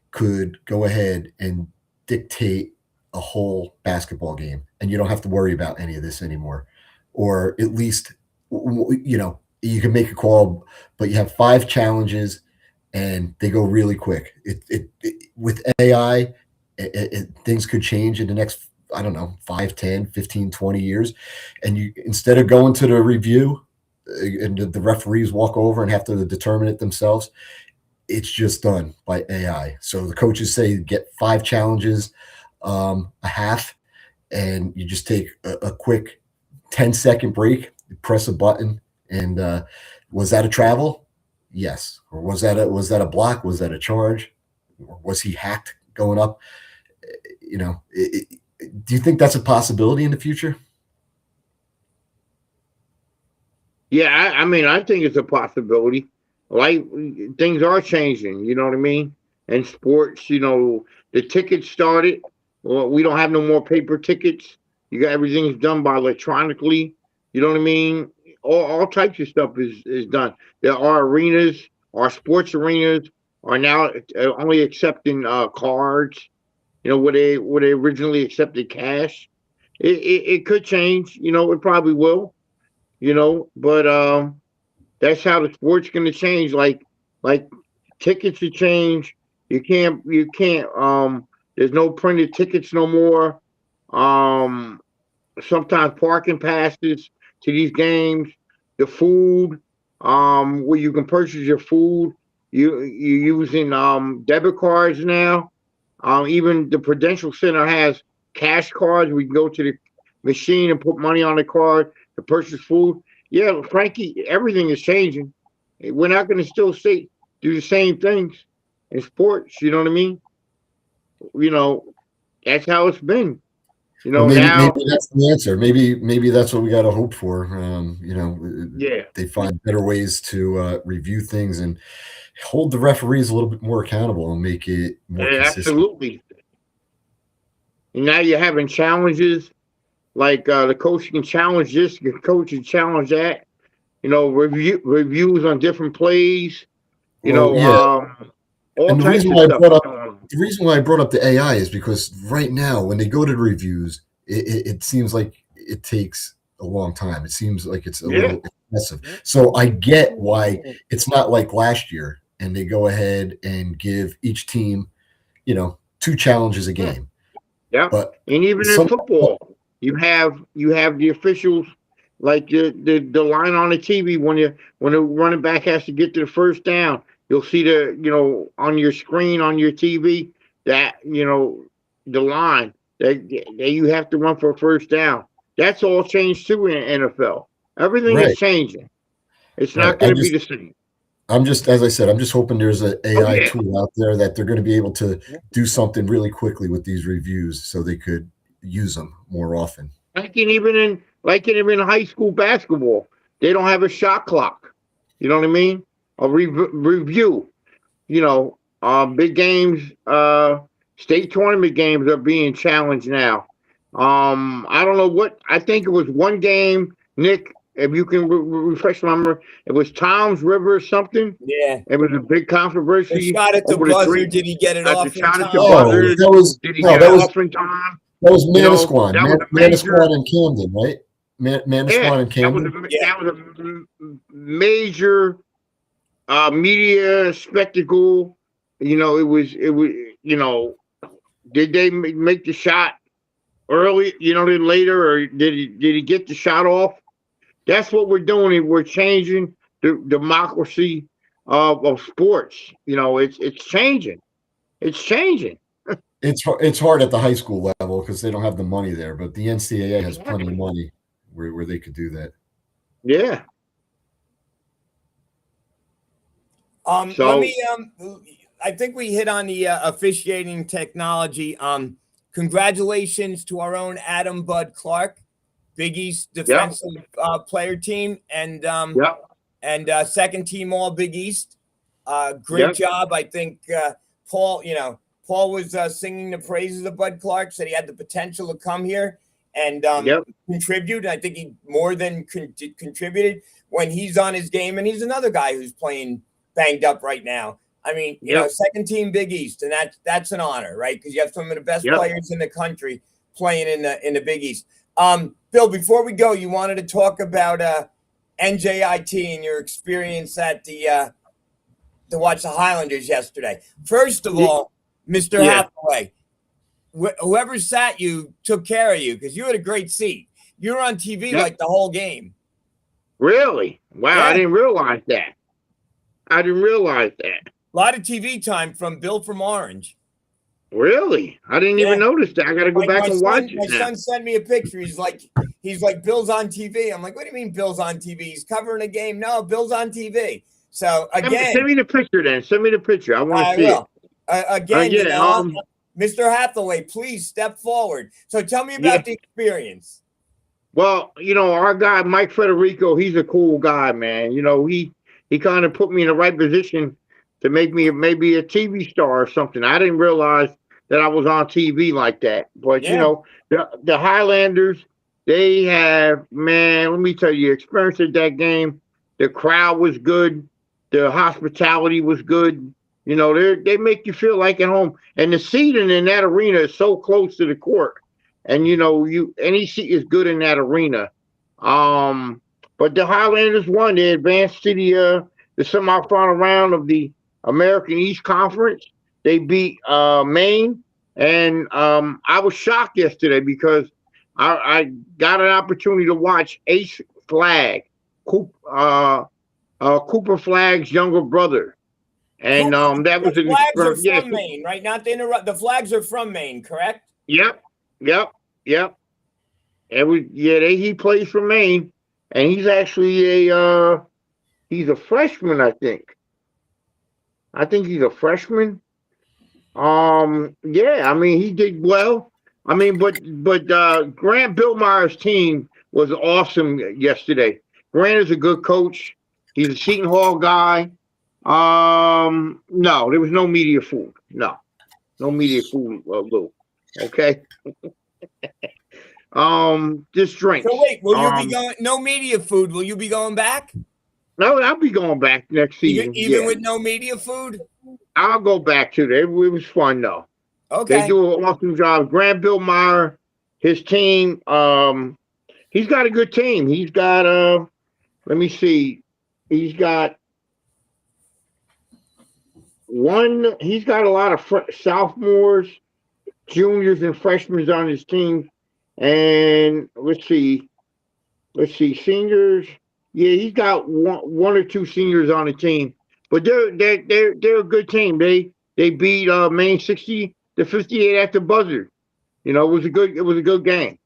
could go ahead and dictate a whole basketball game, and you don't have to worry about any of this anymore? Or at least, you can make a call, but you have 5 challenges and they go really quick. With AI, things could change in the next, I don't know, 5, 10, 15, 20 years. And you, instead of going to the review and the referees walk over and have to determine it themselves, it's just done by AI. So the coaches say get 5 challenges, a half, and you just take a quick 10-second break, press a button, and was that a travel? Yes. Or was that a block? Was that a charge? Or was he hacked going up? Do you think that's a possibility in the future? Yeah, I mean, I think it's a possibility. Like things are changing, you know what I mean? And sports, the tickets started. Well, we don't have no more paper tickets. You got everything's done by electronically. You know what I mean? All types of stuff is done. There are arenas, our sports arenas are now only accepting cards. Where they originally accepted cash. It could change. It probably will. But that's how the sport's going to change. Like tickets to change. You can't. There's no printed tickets no more. Um, Sometimes parking passes to these games. The food, where you can purchase your food. You using debit cards now. Even the Prudential Center has cash cards. We can go to the machine and put money on the card to purchase food. Yeah, Frankie, everything is changing. We're not going to still do the same things in sports. You know what I mean? You know, that's how it's been. Well, maybe Now, that's the answer. Maybe that's what we got to hope for. yeah, They find better ways to review things and hold the referees a little bit more accountable and make it more consistent. absolutely. And now you're having challenges like the coach can challenge this, the coach can challenge that. Reviews on different plays. Well, yeah. All And the types reason of why I stuff. brought up the AI is because right now, when they go to the reviews, it seems like it takes a long time. It seems like it's a little excessive. So I get why it's not like last year, and they go ahead and give each team, 2 challenges a game. Yeah, But and even in football, you have the officials like the line on the TV when the running back has to get to the first down. You'll see on your screen on your TV that the line that you have to run for a first down. That's all changed too in NFL. Everything is changing. It's not going to be the same. As I said, I'm just hoping there's an AI tool out there that they're going to be able to do something really quickly with these reviews so they could use them more often. Like even in high school basketball, they don't have a shot clock. You know what I mean? A review. Big games, state tournament games are being challenged now. I don't know what. I think it was one game, Nick. If you can refresh my memory, it was Tom's River or something. Yeah. It was a big controversy. The shot at the buzzer. Did he get it off in time? Did he get it off in time? That was Manasquan. Manasquan and Camden, right? Manasquan and Camden. That was a major media spectacle. It was. Did they make the shot early? Then later, or did he get the shot off? That's what we're doing. We're changing the democracy of sports. It's changing. It's changing. It's hard at the high school level because they don't have the money there, but the NCAA has plenty of money where they could do that. Yeah. I think we hit on the officiating technology. Congratulations to our own Adam Bud Clark, Big East defensive player team, and second team all Big East. Great job. I think Paul was singing the praises of Bud Clark, said he had the potential to come here and contribute. I think he more than contributed when he's on his game, and he's another guy who's playing banged up right now. I mean, second team Big East, and that's an honor, right? Because you have some of the best players in the country playing in the Big East. Bill, before we go, you wanted to talk about NJIT and your experience at to watch the Highlanders yesterday. First of all, Mr. Hathaway, whoever sat you took care of you because you had a great seat. You were on TV like the whole game. Really? Wow, I didn't realize that. A lot of TV time from Bill from Orange. Really? I didn't Yeah. even notice that. I got to go back and watch it. My son sent me a picture. He's like, Bill's on TV. I'm like, what do you mean Bill's on TV? He's covering a game. No, Bill's on TV. So again, send me the picture then. Send me the picture. I want to see it. Again, Mr. Hathaway, please step forward. So tell me about the experience. Well, our guy, Mike Federico, he's a cool guy, man. He kind of put me in the right position to make me maybe a TV star or something. I didn't realize that I was on TV like that. But, the Highlanders, they have, man, let me tell you, experience at that game. The crowd was good. The hospitality was good. They make you feel like at home. And the seating in that arena is so close to the court. And, any seat is good in that arena. But the Highlanders won. They advanced to the semifinal round of the American East Conference. They beat Maine. And I was shocked yesterday because I got an opportunity to watch Ace Flagg, Cooper Flagg's younger brother. And that was the Flags are from Maine, right? Not to interrupt. The Flags are from Maine, correct? Yep. He plays for Maine, and he's actually he's a freshman, I think. I think he's a freshman. He did well. But Grant Billmeyer's team was awesome yesterday. Grant is a good coach. He's a Seton Hall guy. No, there was no media food. No media food, Lou. Okay. Just drink. So wait, will you be going? No media food. Will you be going back? No, I'll be going back next season. Even with no media food? I'll go back to that. It was fun though. Okay. They do an awesome job. Grant Billmeyer, his team, he's got a good team. He's got let me see. He's got a lot of sophomores, juniors, and freshmen on his team. And let's see, seniors. Yeah, he's got one or two seniors on the team, but they're a good team. They beat Maine 60-58 at the buzzer. It was a good game.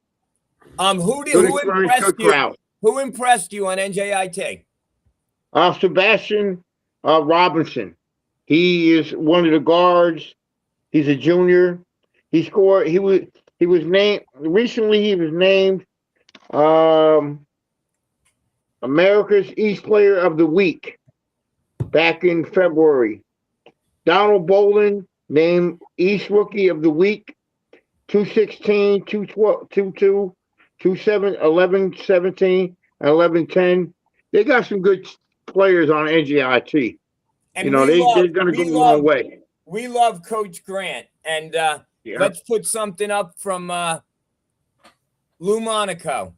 Who impressed you on NJIT? Sebastian Robinson. He is one of the guards. He's a junior. He scored. He was named recently. He was named America's East Player of the Week back in February. Donald Bolin named East Rookie of the Week. 216, 212, 22, 27, 11, 17, and 11-10. They got some good players on NJIT. And they're going to go a long way. We love Coach Grant. And let's put something up from Lou Monaco.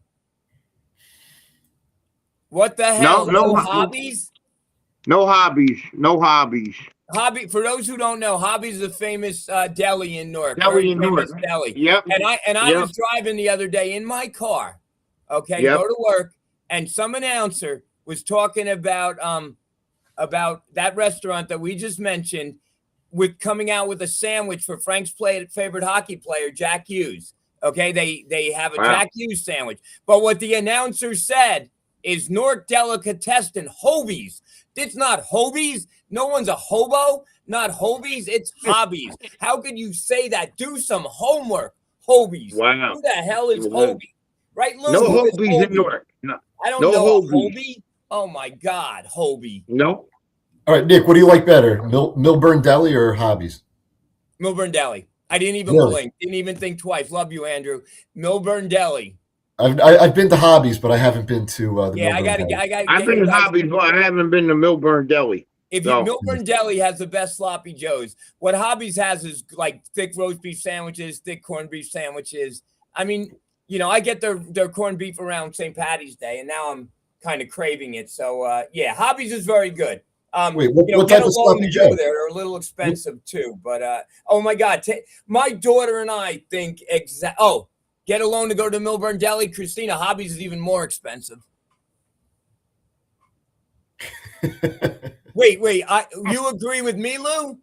What the hell? No hobbies? No hobbies. For those who don't know, Hobbies is a famous deli in Newark. Deli. Yep. And I was driving the other day in my car. Okay, go to work, and some announcer was talking about that restaurant that we just mentioned, with coming out with a sandwich for Frank's favorite hockey player, Jack Hughes. Okay, they have a Jack Hughes sandwich. But what the announcer said is Newark Delicatessen, Hobies. It's not Hobies. No one's a hobo. Not Hobies. It's Hobbies. How could you say that? Do some homework. Hobies. Wow. Who the hell is Hobie? Right, Lou? No Hobies in Newark. No. I don't know Hobie. Oh my God, Hobie. No. All right, Nick, what do you like better, Millburn Deli or Hobbies? Millburn Deli. I didn't even blink. Didn't even think twice. Love you, Andrew. Millburn Deli. I've been to Hobbies, but I haven't been to the Millburn Deli. I've been to Hobbies, but I haven't been to Millburn Deli. Millburn Deli has the best sloppy joes. What Hobbies has is like thick roast beef sandwiches, thick corned beef sandwiches. I mean, I get their corned beef around St. Patty's Day, and now I'm kind of craving it. So Hobbies is very good. Wait, what type of sloppy joe? They're a little expensive too, but oh my God, my daughter and I think get a loan to go to Millburn Deli. Christina, Hobbies is even more expensive. Wait. You agree with me, Lou?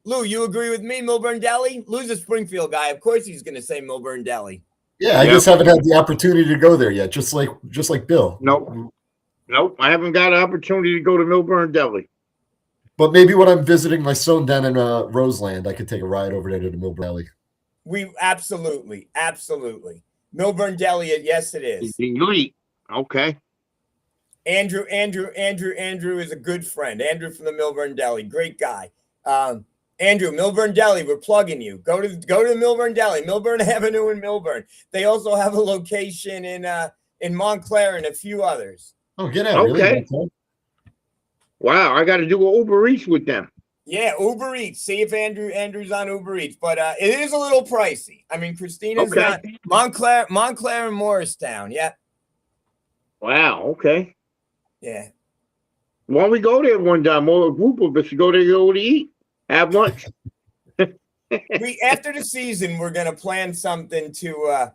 Lou, you agree with me, Millburn Deli? Lou's a Springfield guy. Of course he's going to say Millburn Deli. Yeah, I just haven't had the opportunity to go there yet, just like Bill. Nope. I haven't got an opportunity to go to Millburn Deli. But maybe when I'm visiting my son down in Roseland, I could take a ride over there to the Millburn Deli. We absolutely. Millburn Deli, yes, it is. Elite. Okay. Andrew is a good friend. Andrew from the Millburn Deli, great guy. Andrew, Millburn Deli, we're plugging you. Go to the Millburn Deli, Millburn Avenue in Millburn. They also have a location in Montclair and a few others. Oh, get out! Okay. Really? Wow, I got to do an Uber Eats with them. Yeah, Uber Eats. See if Andrew's on Uber Eats, but it is a little pricey. I mean, Christina's not Montclair and Morristown. Yeah. Wow. Okay. Yeah. Why don't we go there one time? Or a group of us to go there to eat, have lunch. After the season, we're gonna plan something to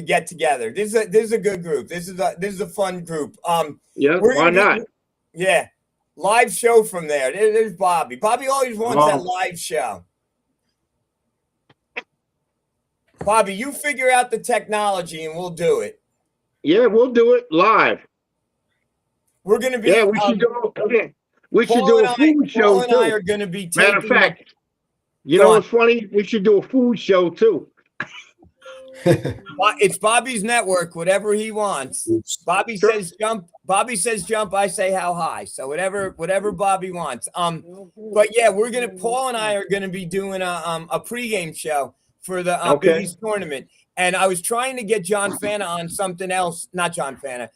get together. This is a good group. This is a fun group. Yeah. Why not? Yeah. Live show from there. There's Bobby. Bobby always wants that live show. Bobby, you figure out the technology and we'll do it. Yeah, we'll do it live. We're going to be. Yeah, we should do it. We should do a food show Paul and I too. are going to be. Matter of fact, you know what's funny? We should do a food show too. It's Bobby's network. Whatever he wants. Bobby says jump. Bobby says jump. I say how high. So whatever Bobby wants. But yeah, Paul and I are gonna be doing a pregame show for the Big East tournament. And I was trying to get John Fana on something else. Not John Fana.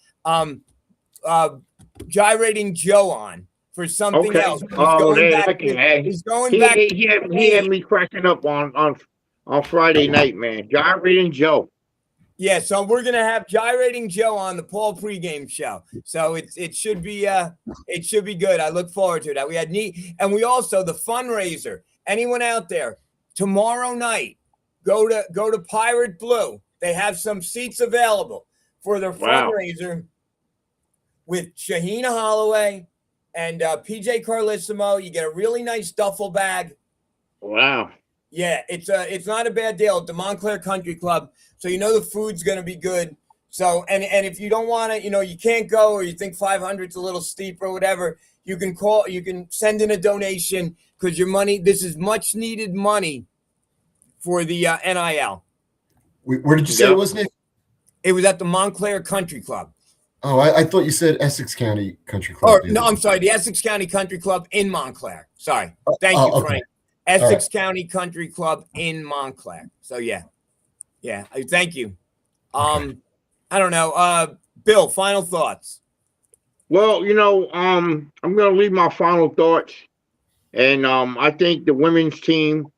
Gyrating Joe on for something else. He's going back. He had me cracking up on Friday night, man. Gyrating Joe. Yeah, so we're gonna have Gyrating Joe on the Paul pregame show. So it should be good. I look forward to that. We had and we also the fundraiser. Anyone out there tomorrow night? Go to Pirate Blue. They have some seats available for their fundraiser with Shahina Holloway and PJ Carlissimo. You get a really nice duffel bag. Wow. Yeah, it's not a bad deal at the Montclair Country Club. So you know the food's going to be good. So and if you don't want to, you can't go or you think 500's a little steep or whatever, you can send in a donation because your money, this is much needed money for the NIL. Where did you say it was, Nick? It was at the Montclair Country Club. Oh, I thought you said Essex County Country Club. No, I'm sorry, the Essex County Country Club in Montclair. Sorry. Thank you, Frank. Essex County Country Club in Montclair. So yeah, thank you. I don't know, Bill. Final thoughts. Well, I'm going to leave my final thoughts, and I think the women's team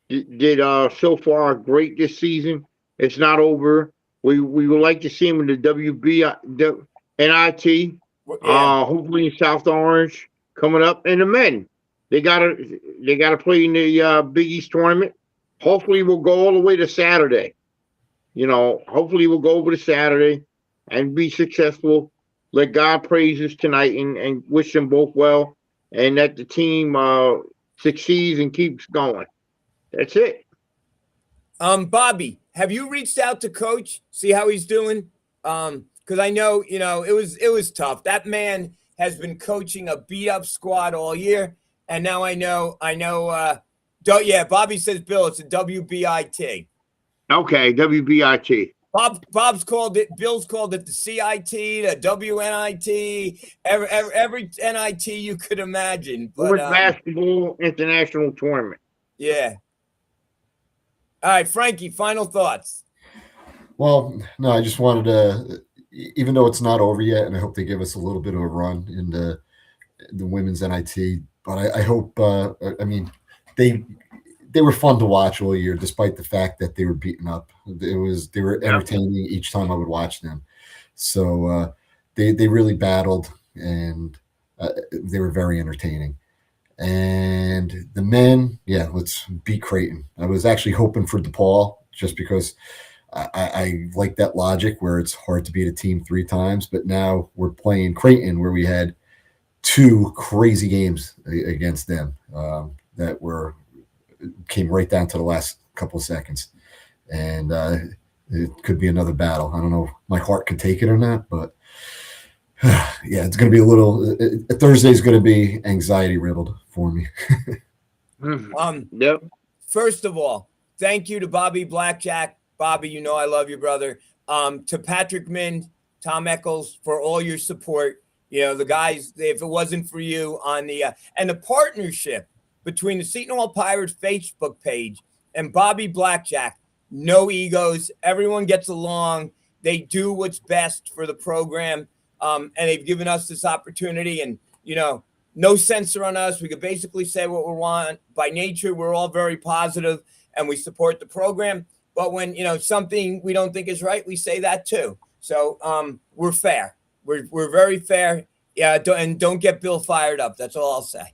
did so far great this season. It's not over. We would like to see them in the NIT, hopefully in South Orange coming up, and the men. They gotta play in the Big East tournament. Hopefully, we'll go all the way to Saturday. Hopefully we'll go over to Saturday and be successful. Let God praise us tonight and wish them both well, and that the team succeeds and keeps going. That's it. Bobby, have you reached out to Coach? See how he's doing? Because I know it was tough. That man has been coaching a beat up squad all year. And now I know. Bobby says, Bill, it's a WBIT. Okay, WBIT. Bill's called it the CIT, the WNIT, every NIT you could imagine. But basketball international tournament. Yeah. All right, Frankie, final thoughts. Well, no, I just wanted to, even though it's not over yet, and I hope they give us a little bit of a run in the women's NIT. But I hope. They were fun to watch all year, despite the fact that they were beaten up. They were entertaining each time I would watch them. So they really battled, and they were very entertaining. And the men, let's beat Creighton. I was actually hoping for DePaul just because I like that logic where it's hard to beat a team 3 times. But now we're playing Creighton, where we had two crazy games against them that came right down to the last couple of seconds, and it could be another battle. I don't know if my heart can take it or not, but yeah, it's going to be a little. Thursday's going to be anxiety riddled for me. Yep. First of all, thank you to Bobby Blackjack. Bobby, you know I love you, brother. To Patrick Mind, Tom Eccles, for all your support. You know, the guys, if it wasn't for you on the and the partnership between the Seton Hall Pirates Facebook page and Bobby Blackjack, no egos. Everyone gets along. They do what's best for the program. And they've given us this opportunity, and, you know, no censor on us. We could basically say what we want. By nature, we're all very positive and we support the program. But when, you know, something we don't think is right, we say that too. So we're fair. We're very fair. Yeah. Don't get Bill fired up. That's all I'll say.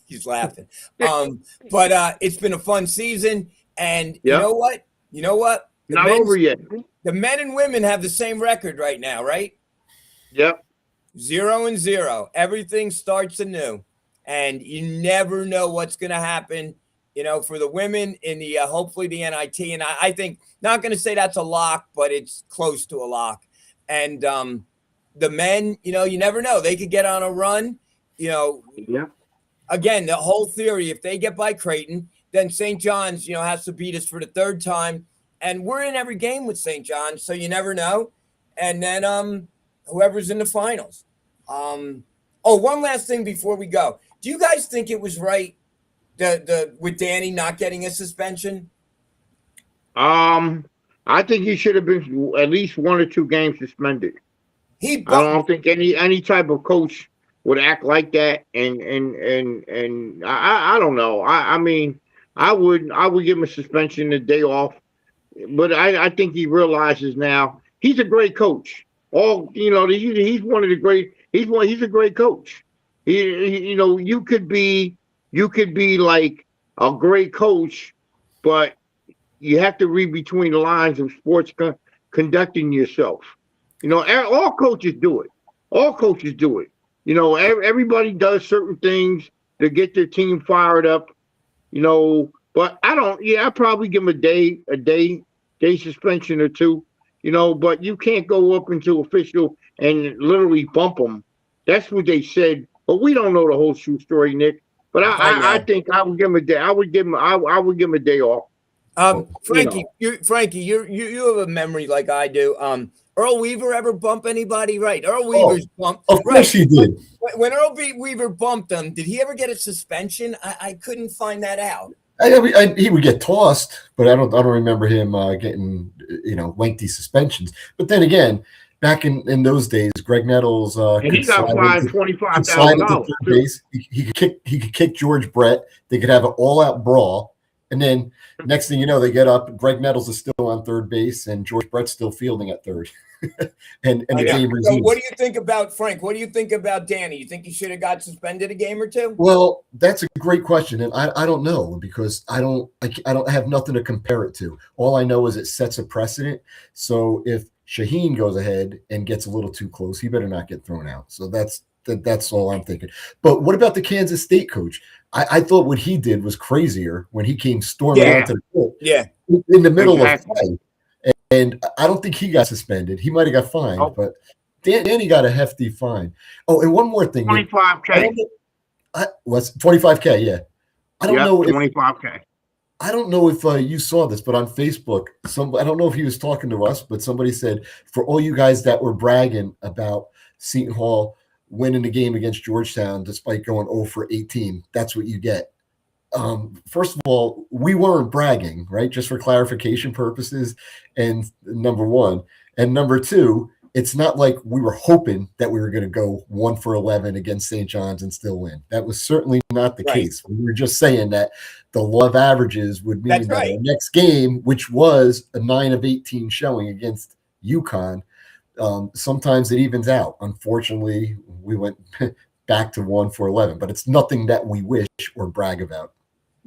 He's laughing. But it's been a fun season. And you know what? Not over yet. The men and women have the same record right now, right? Yep. 0-0. Everything starts anew, and you never know what's going to happen. You know, for the women in the hopefully the NIT, and I think, not going to say that's a lock, but it's close to a lock. And the men, you know, you never know. They could get on a run. You know, again, the whole theory: if they get by Creighton, then St. John's, you know, has to beat us for the third time. And we're in every game with St. John's, so you never know. And then whoever's in the finals. One last thing before we go. Do you guys think it was right with Danny not getting a suspension? I think he should have been at least 1 or 2 games suspended. I don't think any type of coach would act like that. And I don't know. I mean, I would give him a suspension, a day off. But I think he realizes now he's a great coach. He's one of the great. He's a great coach. You could be like a great coach, but you have to read between the lines of sports conducting yourself. You know, all coaches do it. All coaches do it. You know, everybody does certain things to get their team fired up. You know. But I'd probably give him a day suspension or 2, you know, but you can't go up into official and literally bump them. That's what they said. But we don't know the whole true story, Nick. But I think I would give him a day. I would give him a day off. Frankie, you have a memory like I do. Earl Weaver ever bump anybody? Right. Earl Weaver's bumped. Of course he did. When Earl Weaver bumped him, did he ever get a suspension? I couldn't find that out. He would get tossed, but I don't remember him getting, you know, lengthy suspensions. But then again, back in those days, Greg Nettles and he got fined $25,000. He could kick George Brett. They could have an all-out brawl, and then next thing you know, they get up. Greg Nettles is still on third base, and George Brett's still fielding at third. and the game resumes. So what do you think about Frank? What do you think about Danny? You think he should have got suspended a game or 2? Well, that's a great question, and I don't know, because I don't have nothing to compare it to. All I know is it sets a precedent. So if Shaheen goes ahead and gets a little too close, he better not get thrown out. So that's all I'm thinking. But what about the Kansas State coach? I thought what he did was crazier when he came storming onto the court in the middle of play. And I don't think he got suspended. He might have got fined, but Danny got a hefty fine. Oh, and one more thing. $25K. What's $25K? Yeah. I don't know. $25K. I don't know if you saw this, but on Facebook, I don't know if he was talking to us, but somebody said, for all you guys that were bragging about Seton Hall winning the game against Georgetown despite going 0 for 18, that's what you get. First of all, we weren't bragging, right? Just for clarification purposes. And number one, and number two, it's not like we were hoping that we were going to go 1 for 11 against St. John's and still win. That was certainly not the case. We were just saying that the law of averages would mean that our next game, which was a 9 of 18 showing against UConn, sometimes it evens out. Unfortunately, we went back to 1 for 11, but it's nothing that we wish or brag about.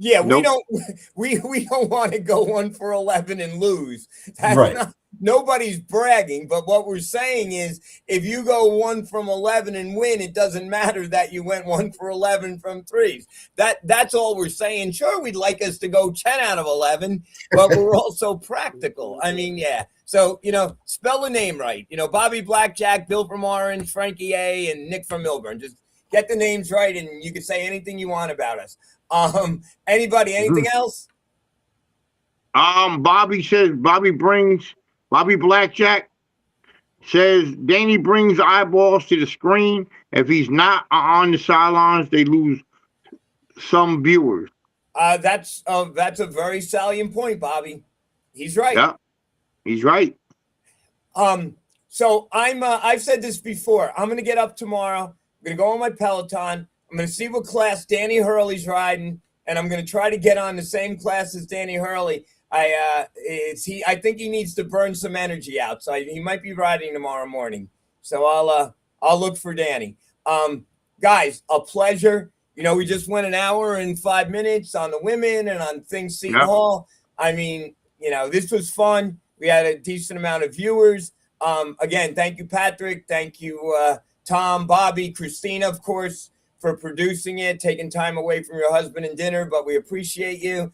Yeah, we don't want to go 1 for 11 and lose. That's nobody's bragging, but what we're saying is if you go 1 from 11 and win, it doesn't matter that you went 1 for 11 from threes. That's all we're saying. Sure, we'd like us to go 10 out of 11, but we're also practical. I mean, yeah. So, spell the name right. Bobby Blackjack, Bill from Orange, Frankie A, and Nick from Millburn. Just get the names right, and you can say anything you want about us. Anybody, anything else? Bobby says Bobby Blackjack says Danny brings eyeballs to the screen. If he's not on the sidelines, they lose some viewers. That's a very salient point, Bobby. He's right. Yeah, he's right. So I've said this before. I'm gonna get up tomorrow. I'm gonna go on my Peloton. I'm gonna see what class Danny Hurley's riding, and I'm gonna try to get on the same class as Danny Hurley. I think he needs to burn some energy out. So he might be riding tomorrow morning. So I'll look for Danny. Guys, a pleasure. We just went an hour and 5 minutes on the women and on things Seton Hall. I mean, this was fun. We had a decent amount of viewers. Again, thank you, Patrick. Thank you, Tom, Bobby, Christina, of course, for producing it, taking time away from your husband and dinner, but we appreciate you.